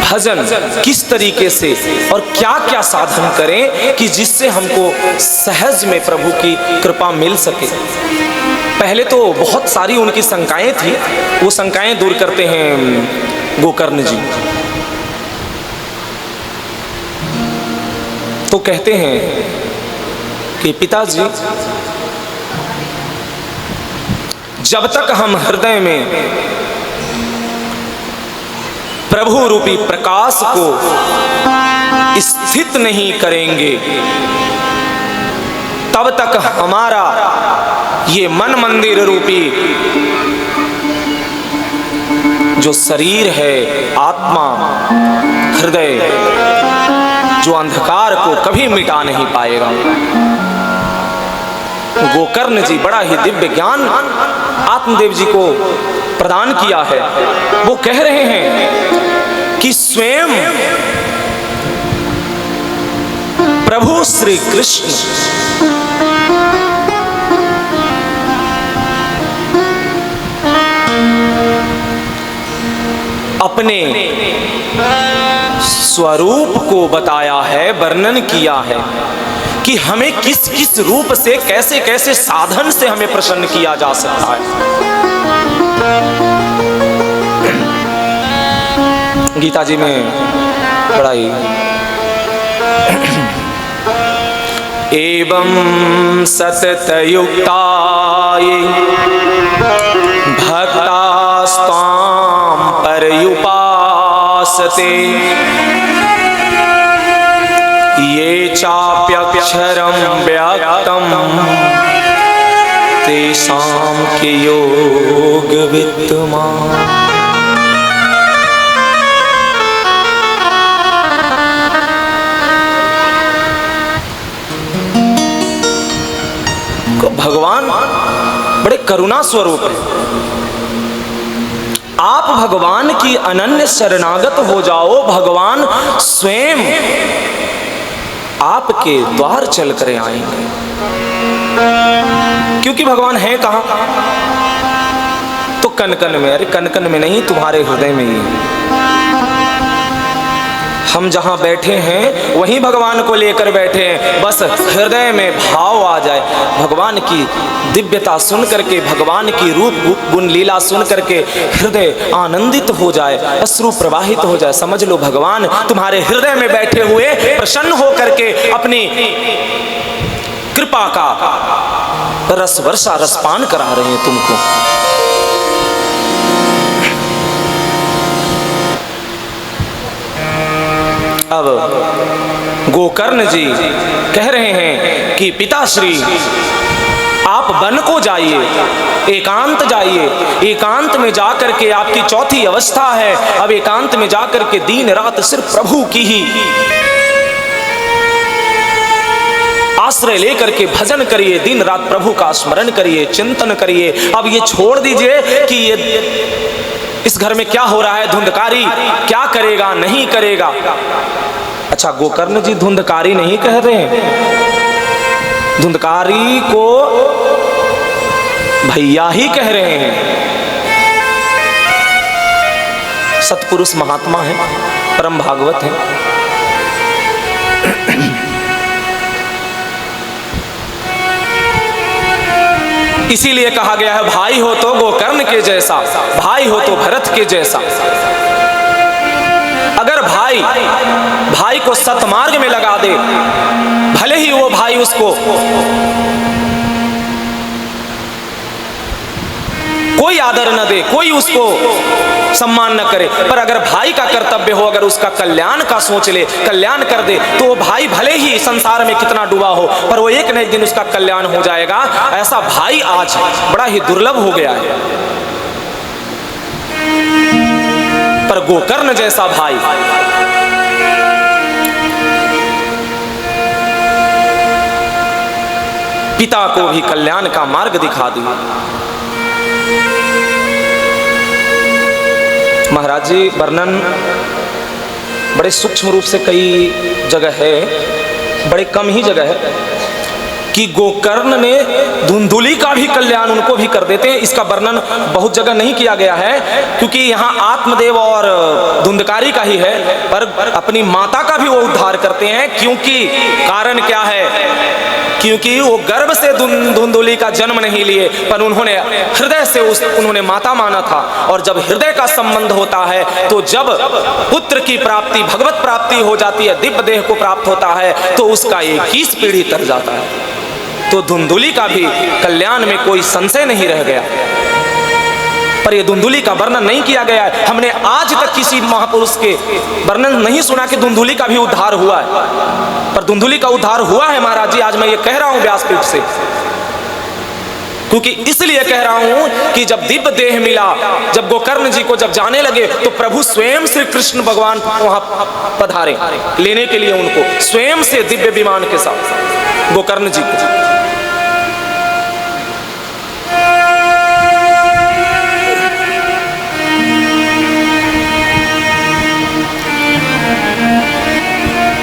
[SPEAKER 1] भजन किस तरीके से और क्या क्या साधन करें कि जिससे हमको सहज में प्रभु की कृपा मिल सके। पहले तो बहुत सारी उनकी शंकाएं थी, वो शंकाएं दूर करते हैं गोकर्ण जी। तो कहते हैं कि पिताजी, जब तक हम हृदय में प्रभु रूपी प्रकाश को स्थित नहीं करेंगे, तब तक हमारा ये मन मंदिर रूपी जो शरीर है, आत्मा, हृदय, जो अंधकार को कभी मिटा नहीं पाएगा। गोकर्ण जी बड़ा ही दिव्य ज्ञान आत्मदेव जी को प्रदान किया है। वो कह रहे हैं कि स्वयं प्रभु श्री कृष्ण अपने स्वरूप को बताया है, वर्णन किया है कि हमें किस किस रूप से, कैसे कैसे साधन से हमें प्रसन्न किया जा सकता है। गीता जी में बड़ा ही एवं सतत युक्ताये भक्तास्त्वां पर्युपासते ये चाप्यक्षरं व्यक्तं तेषां के योग विद्यमान। भगवान बड़े करुणा स्वरूप है। आप भगवान की अनन्य शरणागत हो जाओ, भगवान स्वयं आपके द्वार चल कर आएंगे। क्योंकि भगवान है कहां? तो कन कन में। अरे कन कन में नहीं, तुम्हारे हृदय में ही। हम जहां बैठे हैं वहीं भगवान को लेकर बैठे हैं। बस हृदय में भाव आ जाए, भगवान की दिव्यता सुन करके, भगवान की रूप गुण लीला सुन करके हृदय आनंदित हो जाए, अश्रु प्रवाहित हो जाए, समझ लो भगवान तुम्हारे हृदय में बैठे हुए प्रसन्न हो करके अपनी कृपा का रस वर्षा रसपान करा रहे हैं तुमको। अब गोकर्ण जी कह रहे हैं कि पिताश्री आप वन को जाइए, एकांत जाइए। एकांत में जाकर के आपकी चौथी अवस्था है। अब एकांत में जाकर के दिन रात सिर्फ प्रभु की ही आश्रय लेकर के भजन करिए, दिन रात प्रभु का स्मरण करिए, चिंतन करिए। अब ये छोड़ दीजिए कि ये इस घर में क्या हो रहा है, धुंधकारी क्या करेगा नहीं करेगा। अच्छा, गोकर्ण जी धुंधकारी नहीं कह रहे हैं, धुंधकारी को भैया ही कह रहे हैं। सतपुरुष महात्मा है, परम भागवत है। इसीलिए कहा गया है भाई हो तो गोकर्ण के जैसा, भाई हो तो भरत के जैसा। अगर भाई को सतमार्ग में लगा दे, भले ही वो भाई उसको कोई आदर न दे, कोई उसको सम्मान न करे, पर अगर भाई का कर्तव्य हो, अगर उसका कल्याण का सोच ले, कल्याण कर दे, तो वो भाई भले ही संसार में कितना डूबा हो, पर वो एक न एक दिन उसका कल्याण हो जाएगा। ऐसा भाई आज बड़ा ही दुर्लभ हो गया है। पर गोकर्ण जैसा भाई, पिता को भी कल्याण का मार्ग दिखा दिया। महाराज जी वर्णन बड़े सूक्ष्म रूप से कई जगह है, बड़े कम ही जगह है कि गोकर्ण ने धुंधुली का भी कल्याण उनको भी कर देते हैं। इसका वर्णन बहुत जगह नहीं किया गया है, क्योंकि यहाँ आत्मदेव और धुंधकारी का ही है, पर अपनी माता का भी वो उद्धार करते हैं। क्योंकि कारण क्या है? क्योंकि वो गर्भ से धुंधुली का जन्म नहीं लिए, पर उन्होंने हृदय से उन्होंने माता माना था। और जब हृदय का संबंध होता है, तो जब पुत्र की प्राप्ति, भगवत प्राप्ति हो जाती है, दिव्य देह को प्राप्त होता है, तो उसका 21 पीढ़ी तर जाता है। तो धुंधुली का भी कल्याण में कोई संशय नहीं रह गया। पर यह धुंधुली का वर्णन नहीं किया गया है। हमने आज तक किसी महापुरुष के वर्णन नहीं सुना कि धुंधुली का भी उद्धार हुआ है, पर धुंधुली का उद्धार हुआ है महाराज जी। आज मैं ये कह रहा हूं व्यासपीठ से, क्योंकि इसलिए कह रहा हूं कि जब दिव्य देह मिला, जब गोकर्ण जी को जब जाने लगे, तो प्रभु स्वयं श्री कृष्ण भगवान वहां पधारे लेने के लिए उनको, स्वयं से दिव्य विमान के साथ गोकर्ण जी को।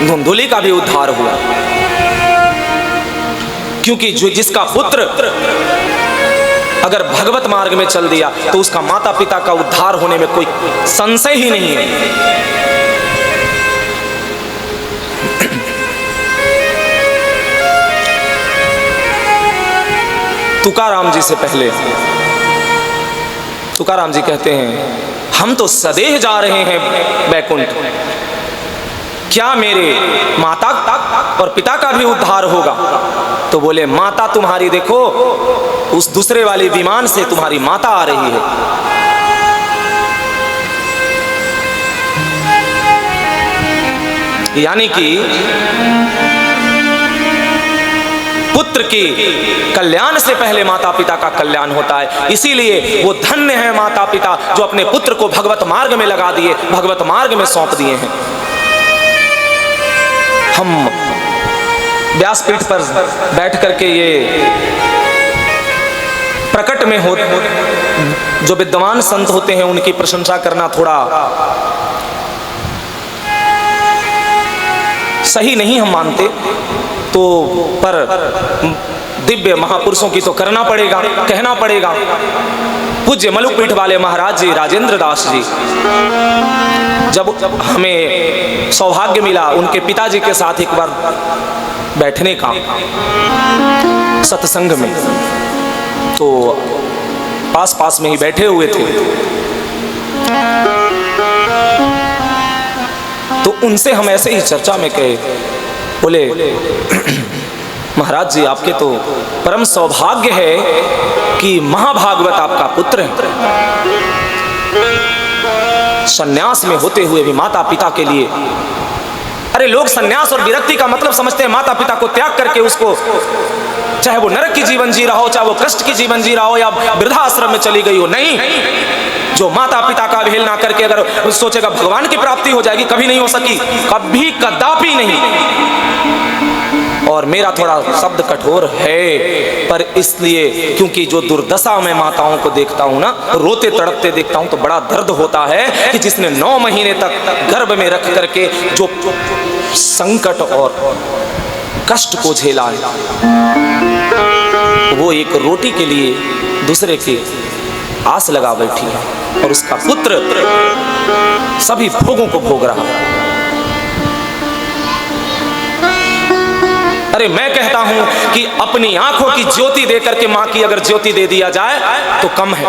[SPEAKER 1] धुंधुली का भी उद्धार हुआ, क्योंकि जो जिसका पुत्र अगर भगवत मार्ग में चल दिया, तो उसका माता पिता का उद्धार होने में कोई संशय ही नहीं है। तुकाराम जी से पहले तुकाराम जी कहते हैं, हम तो सदेह जा रहे हैं बैकुंठ, क्या मेरे माता और पिता का भी उद्धार होगा? तो बोले, माता तुम्हारी देखो, उस दूसरे वाले विमान से तुम्हारी माता आ रही है। यानी कि पुत्र के कल्याण से पहले माता पिता का कल्याण होता है। इसीलिए वो धन्य है माता पिता जो अपने पुत्र को भगवत मार्ग में लगा दिए, भगवत मार्ग में सौंप दिए हैं। हम व्यासपीठ पर बैठ करके ये प्रकट में हो, जो विद्वान संत होते हैं उनकी प्रशंसा करना थोड़ा सही नहीं हम मानते, तो पर दिव्य महापुरुषों की तो करना पड़ेगा, कहना पड़ेगा। पूज्य मलुकपीठ वाले महाराज जी राजेंद्र दास जी, जब हमें सौभाग्य मिला उनके पिताजी के साथ एक बार बैठने का सत्संग में, तो पास में ही बैठे हुए थे, तो उनसे हम ऐसे ही चर्चा में कहे, बोले महाराज जी आपके तो परम सौभाग्य है कि महाभागवत आपका पुत्र है। सन्यास में होते हुए भी माता पिता के लिए, अरे लोग सन्यास और विरक्ति का मतलब समझते हैं माता पिता को त्याग करके उसको, चाहे वो नरक की जीवन जी रहा हो, चाहे वो कष्ट की जीवन जी रहा हो, या वृद्धाश्रम में चली गई हो। नहीं, जो माता पिता का अवहेलना करके अगर सोचेगा भगवान की प्राप्ति हो जाएगी, कभी नहीं हो सकी, कभी कदापि नहीं। और मेरा थोड़ा शब्द कठोर है, पर इसलिए क्योंकि जो दुर्दशा मैं माताओं को देखता हूं ना, रोते तड़पते देखता हूं, तो बड़ा दर्द होता है कि जिसने 9 महीने तक गर्भ में रख करके जो संकट और कष्ट को झेला है, वो एक रोटी के लिए दूसरे की आस लगा बैठी है, और उसका पुत्र सभी भोगों को भोग रहा है। अरे मैं कहता हूं कि अपनी आंखों की ज्योति देकर के मां की अगर ज्योति दे दिया जाए तो कम है।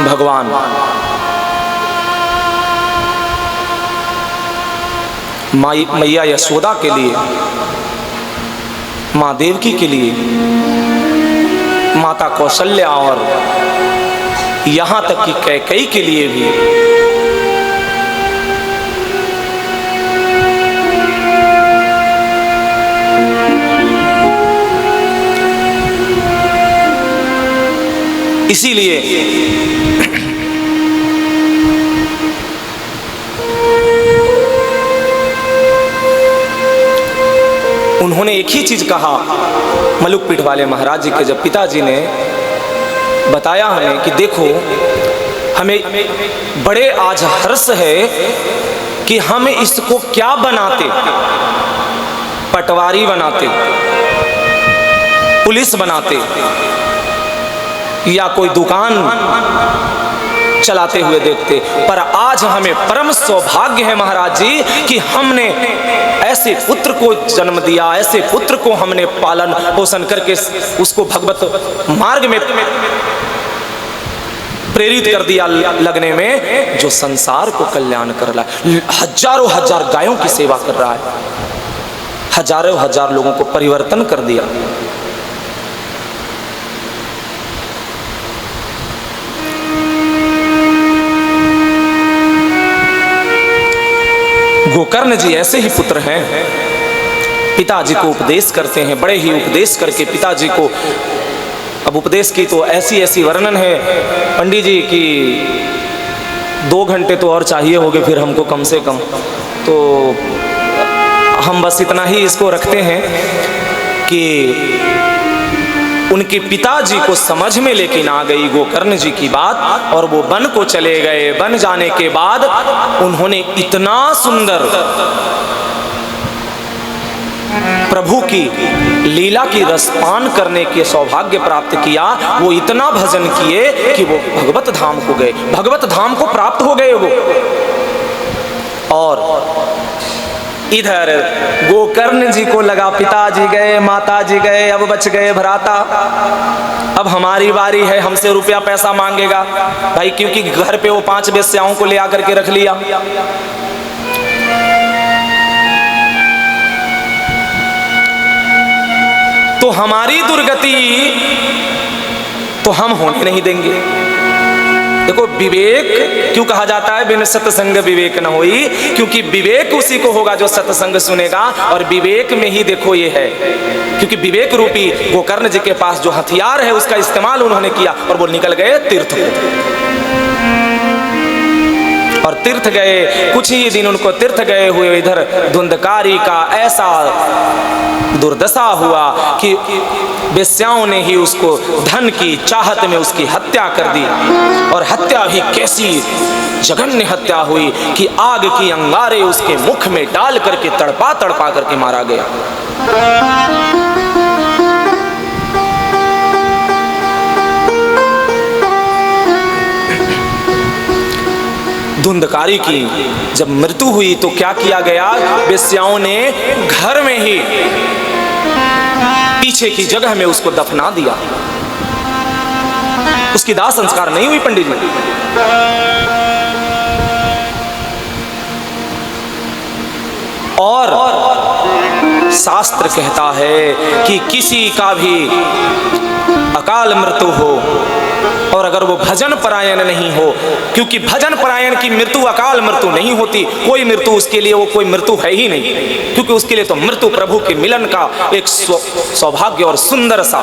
[SPEAKER 1] भगवान मैया यशोदा के लिए, मां देवकी के लिए, माता कौशल्या और यहां तक कि कैकेयी के लिए भी इसीलिए उन्होंने एक ही चीज कहा मलुक पीठ वाले महाराज जी के, जब पिताजी ने बताया हमें कि देखो हमें बड़े आज हर्ष है कि हम इसको क्या बनाते, पटवारी बनाते, पुलिस बनाते या कोई दुकान चलाते हुए देखते, पर आज हमें परम सौभाग्य है महाराज जी कि हमने ऐसे पुत्र को जन्म दिया, ऐसे पुत्र को हमने पालन पोषण करके उसको भगवत मार्ग में प्रेरित कर दिया लगने में, जो संसार को कल्याण कर रहा है, हजारों हजार गायों की सेवा कर रहा है, हजारों हजार लोगों को परिवर्तन कर दिया। गोकर्ण जी ऐसे ही पुत्र हैं, पिताजी को उपदेश करते हैं, बड़े ही उपदेश करके पिताजी को, अब उपदेश की तो ऐसी ऐसी वर्णन है पंडित जी की 2 घंटे तो और चाहिए होंगे फिर हमको कम से कम, तो हम बस इतना ही इसको रखते हैं कि उनके पिताजी को समझ में लेकिन आ गई गोकर्ण जी की बात और वो वन को चले गए। वन जाने के बाद उन्होंने इतना सुंदर प्रभु की लीला की रसपान करने के सौभाग्य प्राप्त किया, वो इतना भजन किए कि वो भगवत धाम को गए, भगवत धाम को प्राप्त हो गए वो। और इधर गोकर्ण जी को लगा पिताजी गए, माताजी गए, अब बच गए भ्राता, अब हमारी बारी है, हमसे रुपया पैसा मांगेगा भाई, क्योंकि घर पे वो 5 वेश्याओं को ले आकर के रख लिया। तो हमारी दुर्गति तो हम होने नहीं देंगे। देखो विवेक क्यों कहा जाता है बिन सत्संग विवेक न होई, क्योंकि विवेक उसी को होगा जो सत्संग सुनेगा, और विवेक में ही देखो ये है, क्योंकि विवेक रूपी गोकर्ण जी के पास जो हथियार है उसका इस्तेमाल उन्होंने किया और वो निकल गए तीर्थ को। और तीर्थ गए, कुछ ही दिन उनको तीर्थ गए हुए इधर धुंधकारी का ऐसा दुर्दशा हुआ कि वेश्याओं ने ही उसको धन की चाहत में उसकी हत्या कर दी, और हत्या भी कैसी जघन्य हत्या हुई कि आग की अंगारे उसके मुख में डाल करके तड़पा तड़पा करके मारा गया। धुंधकारी की जब मृत्यु हुई तो क्या किया गया, वेश्याओं ने घर में ही पीछे की जगह में उसको दफना दिया, उसकी दाह संस्कार नहीं हुई पंडित जी। और शास्त्र कहता है कि किसी का भी अकाल मृत्यु हो और अगर वो भजन परायण नहीं हो, क्योंकि भजन परायण की मृत्यु अकाल मृत्यु नहीं होती, कोई मृत्यु उसके लिए वो कोई मृत्यु है ही नहीं, क्योंकि उसके लिए तो मृत्यु प्रभु के मिलन का एक सौभाग्य और सुंदर सा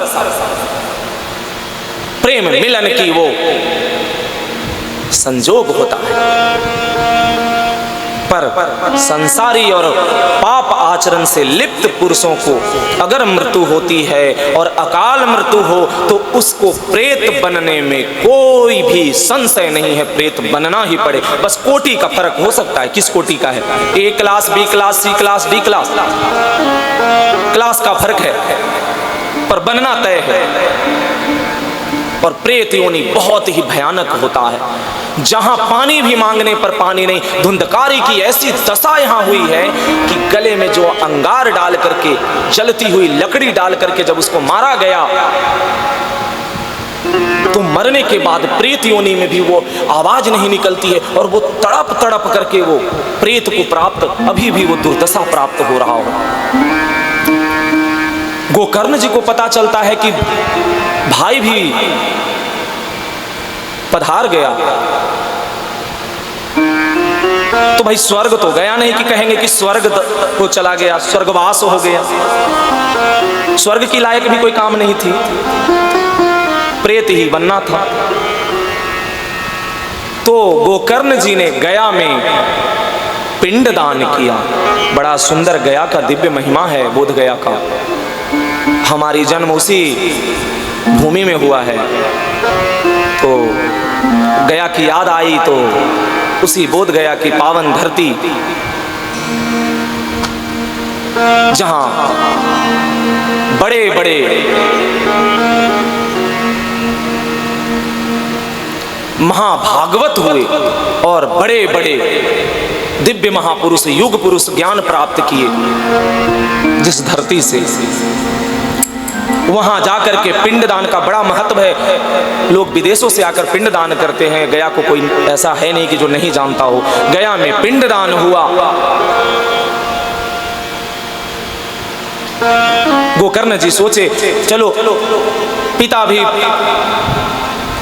[SPEAKER 1] प्रेम मिलन की वो संजोग होता है। पर संसारी और पाप आचरण से लिप्त पुरुषों को अगर मृत्यु होती है और अकाल मृत्यु हो तो उसको प्रेत बनने में कोई भी संशय नहीं है, प्रेत बनना ही पड़े। बस कोटि का फर्क हो सकता है, किस कोटि का है, A class, B class, C class, D class, class का फर्क है, पर बनना तय है। और प्रेत योनि बहुत ही भयानक होता है, जहां पानी भी मांगने पर पानी नहीं। धुंधकारी की ऐसी दशा यहां हुई है कि गले में जो अंगार डाल करके, जलती हुई लकड़ी डाल करके जब उसको मारा गया, तो मरने के बाद प्रेत योनि में भी वो आवाज नहीं निकलती है और वो तड़प तड़प करके वो प्रेत को प्राप्त, अभी भी वो दुर्दशा प्राप्त हो रहा हो। गोकर्ण जी को पता चलता है कि भाई भी पधार गया, तो भाई स्वर्ग तो गया नहीं कि कहेंगे कि स्वर्ग को चला गया, स्वर्गवास हो गया। स्वर्ग की लायक भी कोई काम नहीं थी, प्रेत ही बनना था। तो गोकर्ण जी ने गया में पिंडदान किया। बड़ा सुंदर गया का दिव्य महिमा है, बोध गया का। हमारी जन्म उसी भूमि में हुआ है, तो गया की याद आई तो उसी बोध गया की पावन धरती, जहां बड़े बड़े महाभागवत हुए और बड़े बड़े दिव्य महापुरुष, युग पुरुष ज्ञान प्राप्त किए जिस धरती से, वहां जाकर के पिंडदान का बड़ा महत्व है। लोग विदेशों से आकर पिंडदान करते हैं, गया को कोई ऐसा है नहीं कि जो नहीं जानता हो। गया में पिंडदान हुआ। गोकर्ण जी सोचे चलो पिता भी,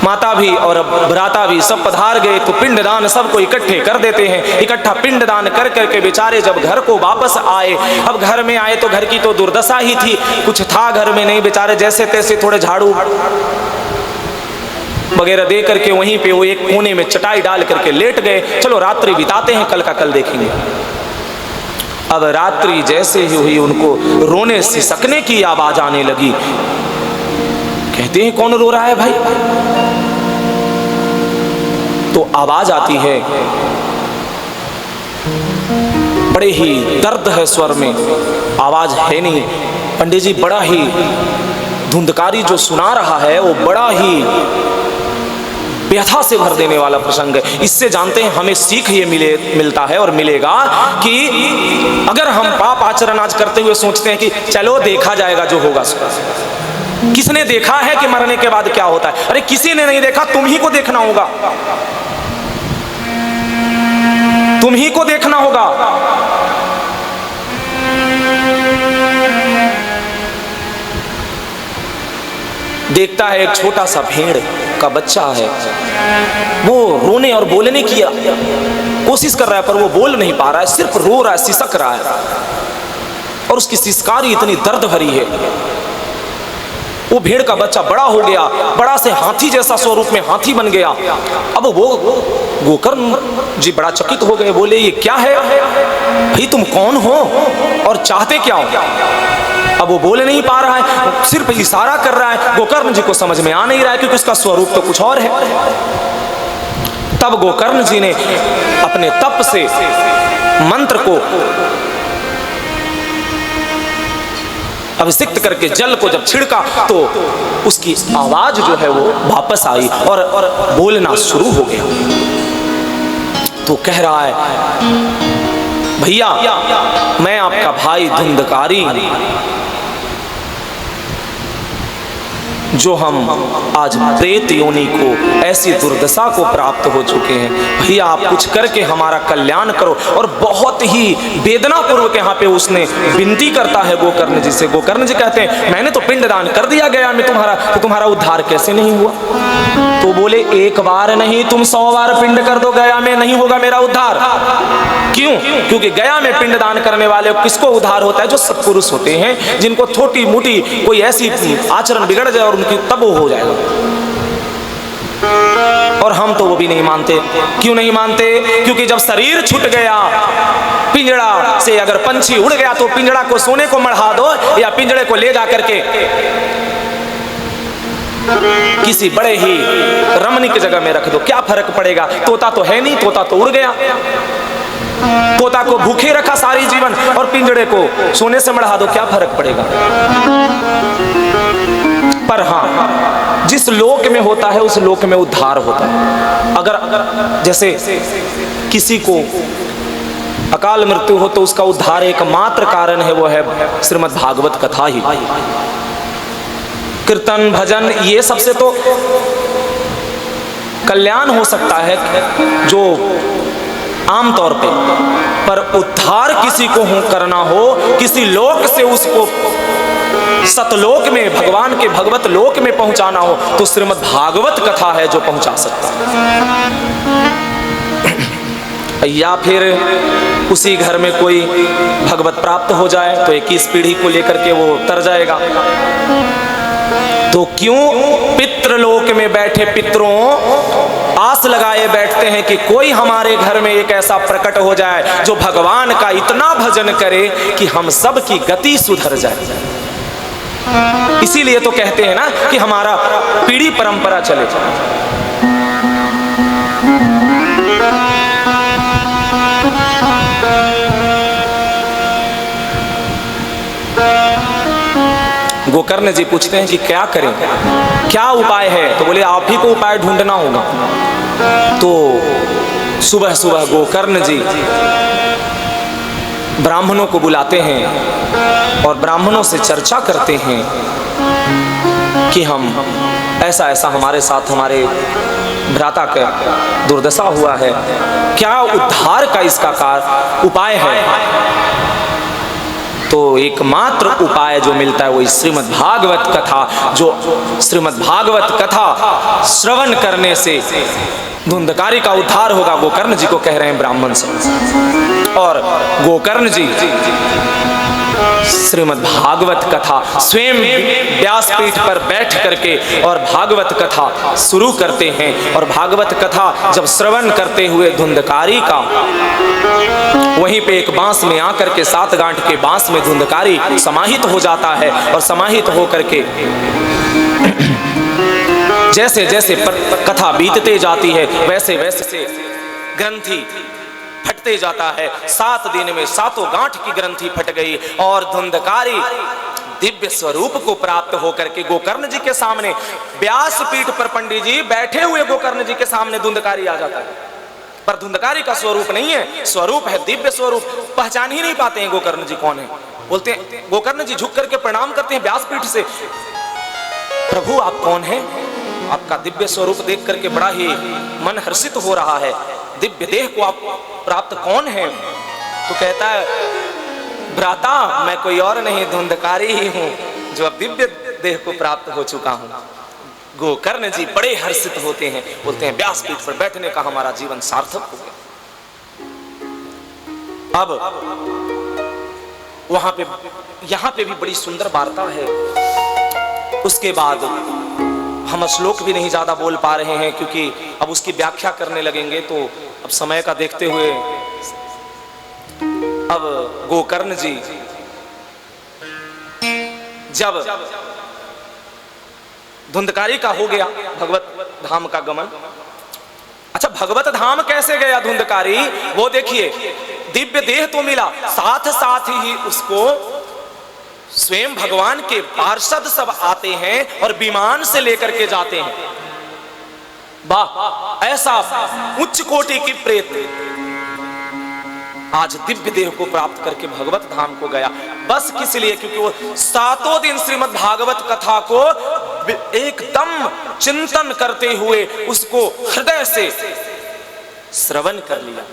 [SPEAKER 1] माता भी और भ्राता भी सब पधार गए, तो पिंडदान सबको इकट्ठे कर देते हैं। इकट्ठा पिंडदान कर करके बेचारे जब घर को वापस आए, अब घर में आए तो घर की तो दुर्दशा ही थी, कुछ था घर में नहीं, बेचारे जैसे तैसे थोड़े झाड़ू वगैरह दे करके वहीं पे वो एक कोने में चटाई डाल करके लेट गए। चलो रात्रि बिताते हैं, कल का कल देखेंगे। अब रात्रि जैसे ही हुई, उनको रोने सिसकने की आवाज आने लगी। कहते हैं कौन रो रहा है भाई? तो आवाज आती है, बड़े ही दर्द है स्वर में, आवाज है नहीं। पंडित जी, बड़ा ही धुंधकारी जो सुना रहा है वो बड़ा ही व्यथा से भर देने वाला प्रसंग है। इससे जानते हैं हमें सीख ये मिलता है और मिलेगा कि अगर हम पाप आचरण आज करते हुए सोचते हैं कि चलो देखा जाएगा जो होगा। किसने देखा है कि मरने के बाद क्या होता है? अरे किसी ने नहीं देखा, तुम ही को देखना होगा, तुम ही को देखना होगा। देखता है एक छोटा सा भेड़ का बच्चा है, वो रोने और बोलने की कोशिश कर रहा है, पर वो बोल नहीं पा रहा है, सिर्फ रो रहा है, सिसक रहा है, और उसकी सिसकारी इतनी दर्द भरी है। वो भेड़ का बच्चा बड़ा हो गया, बड़ा से हाथी जैसा स्वरूप में हाथी बन गया। अब वो गोकर्ण जी बड़ा चकित हो गए, बोले ये क्या है भाई, तुम कौन हो और चाहते क्या हो? अब वो बोल नहीं पा रहा है, सिर्फ इशारा कर रहा है। गोकर्ण जी को समझ में आ नहीं रहा है क्योंकि उसका स्वरूप तो कुछ और है। तब गोकर्ण जी ने अपने तप से मंत्र को अभिषिक्त करके जल को जब छिड़का तो उसकी आवाज जो है वो वापस आई और बोलना शुरू हो गया। तो कह रहा है, भैया मैं आपका भाई धुंधकारी, जो हम आज प्रेत योनि को ऐसी दुर्दशा को प्राप्त हो चुके हैं, भैया आप कुछ करके हमारा कल्याण करो। और बहुत ही वेदना पूर्वक यहाँ पे उसने विनती करता है गोकर्ण जी से। गोकर्ण जी कहते हैं मैंने तो पिंडदान कर दिया गया में तुम्हारा, तो तुम्हारा उद्धार कैसे नहीं हुआ? तो बोले एक बार नहीं, तुम 100 बार पिंड कर दो, गया में नहीं होगा मेरा उद्धार। क्यों? क्योंकि गया में पिंडदान करने वाले किसको उद्धार होता है? जो सत्पुरुष होते हैं, जिनको छोटी मोटी कोई ऐसी आचरण बिगड़ जाए और तब वो हो जाएगा। और हम तो वो भी नहीं मानते। क्यों नहीं मानते? क्योंकि जब शरीर छूट गया, पिंजड़ा से अगर पंछी उड़ गया तो पिंजड़ा को सोने को मढ़ा दो या पिंजड़े को ले जा करके किसी बड़े ही रमणीक जगह में रख दो, क्या फर्क पड़ेगा? तोता तो है नहीं, तोता तो उड़ गया। तोता को भूखे रखा सारी जीवन और पिंजड़े को सोने से मढ़ा दो, क्या फर्क पड़ेगा? पर हाँ, जिस लोक में होता है उस लोक में उद्धार होता है। अगर जैसे किसी को अकाल मृत्यु हो तो उसका उद्धार एकमात्र कारण है, वो है श्रीमद् भागवत कथा ही। कीर्तन भजन ये सबसे तो कल्याण हो सकता है जो आमतौर पे, पर उद्धार किसी को करना हो, किसी लोक से उसको सतलोक में, भगवान के भगवत लोक में पहुंचाना हो, तो श्रीमद् भागवत कथा है जो पहुंचा सकता है। या फिर उसी घर में कोई भगवत प्राप्त हो जाए तो 21 पीढ़ी को लेकर के वो तर जाएगा। तो क्यों पितृलोक में बैठे पितरों आस लगाए बैठते हैं कि कोई हमारे घर में एक ऐसा प्रकट हो जाए जो भगवान का इतना भजन करे कि हम सब की गति सुधर जाए। इसीलिए तो कहते हैं ना कि हमारा पीढ़ी परंपरा चले। गोकर्ण जी पूछते हैं कि क्या करें, क्या उपाय है? तो बोले आप ही को उपाय ढूंढना होगा। तो सुबह सुबह गोकर्ण जी ब्राह्मणों को बुलाते हैं और ब्राह्मणों से चर्चा करते हैं कि हम ऐसा ऐसा हमारे साथ हमारे भ्राता का दुर्दशा हुआ है, क्या उद्धार का इसका उपाय है? तो एकमात्र उपाय जो मिलता है वो श्रीमद् भागवत कथा, जो श्रीमद् भागवत कथा श्रवण करने से धुंधकारी का उद्धार होगा। गोकर्ण जी को कह रहे हैं ब्राह्मण से। और गोकर्ण जी श्रीमद् भागवत कथा स्वयं व्यासपीठ पर बैठ करके और भागवत कथा शुरू करते हैं। और भागवत कथा जब श्रवण करते हुए धुंधकारी का वहीं पे एक बांस में आकर के 7 गांठ के बांस में धुंधकारी समाहित हो जाता है। और समाहित होकर के जैसे जैसे कथा बीतते जाती है वैसे वैसे ग्रंथि फटते जाता है। 7 दिन में 7 गांठ की ग्रंथि फट गई और धुंधकारी दिव्य स्वरूप को प्राप्त होकर के गोकर्ण जी के सामने, व्यासपीठ पर पंडित जी बैठे हुए गोकर्ण जी के सामने धुंधकारी आ जाता है। पर धुंधकारी का स्वरूप नहीं है, स्वरूप है दिव्य स्वरूप। पहचान ही नहीं पाते हैं गोकर्ण जी कौन है। बोलते हैं, गोकर्ण जी झुक करके प्रणाम करते हैं व्यासपीठ से, प्रभु आप कौन हैं? आपका दिव्य स्वरूप देख करके बड़ा ही मन हर्षित हो रहा है। दिव्य देह को आप प्राप्त कौन है? तो कहता है, भ्राता मैं कोई और नहीं, धुंधकारी ही हूं जो अब दिव्य देह को प्राप्त हो चुका हूं। गोकर्ण जी बड़े हर्षित होते हैं, बोलते हैं व्यासपीठ पर बैठने का हमारा जीवन सार्थक हो गया। अब वहां पे यहां पे भी बड़ी सुंदर वार्ता है। उसके बाद हम श्लोक भी नहीं ज्यादा बोल पा रहे हैं क्योंकि अब उसकी व्याख्या करने लगेंगे तो अब समय का देखते हुए अब गोकर्ण जी जब धुंधकारी का हो गया भगवत धाम का गमन। अच्छा, भगवत धाम कैसे गया धुंधकारी? वो देखिए, दिव्य देह तो मिला, साथ साथ ही उसको स्वयं भगवान के पार्षद सब आते हैं और विमान से लेकर के जाते हैं। वाह, ऐसा उच्च कोटि की प्रेत आज दिव्य देह को प्राप्त करके भगवत धाम को गया। बस किस लिए? क्योंकि वो 7 दिन श्रीमद् भागवत कथा को एकदम चिंतन करते हुए उसको हृदय से श्रवण कर लिया।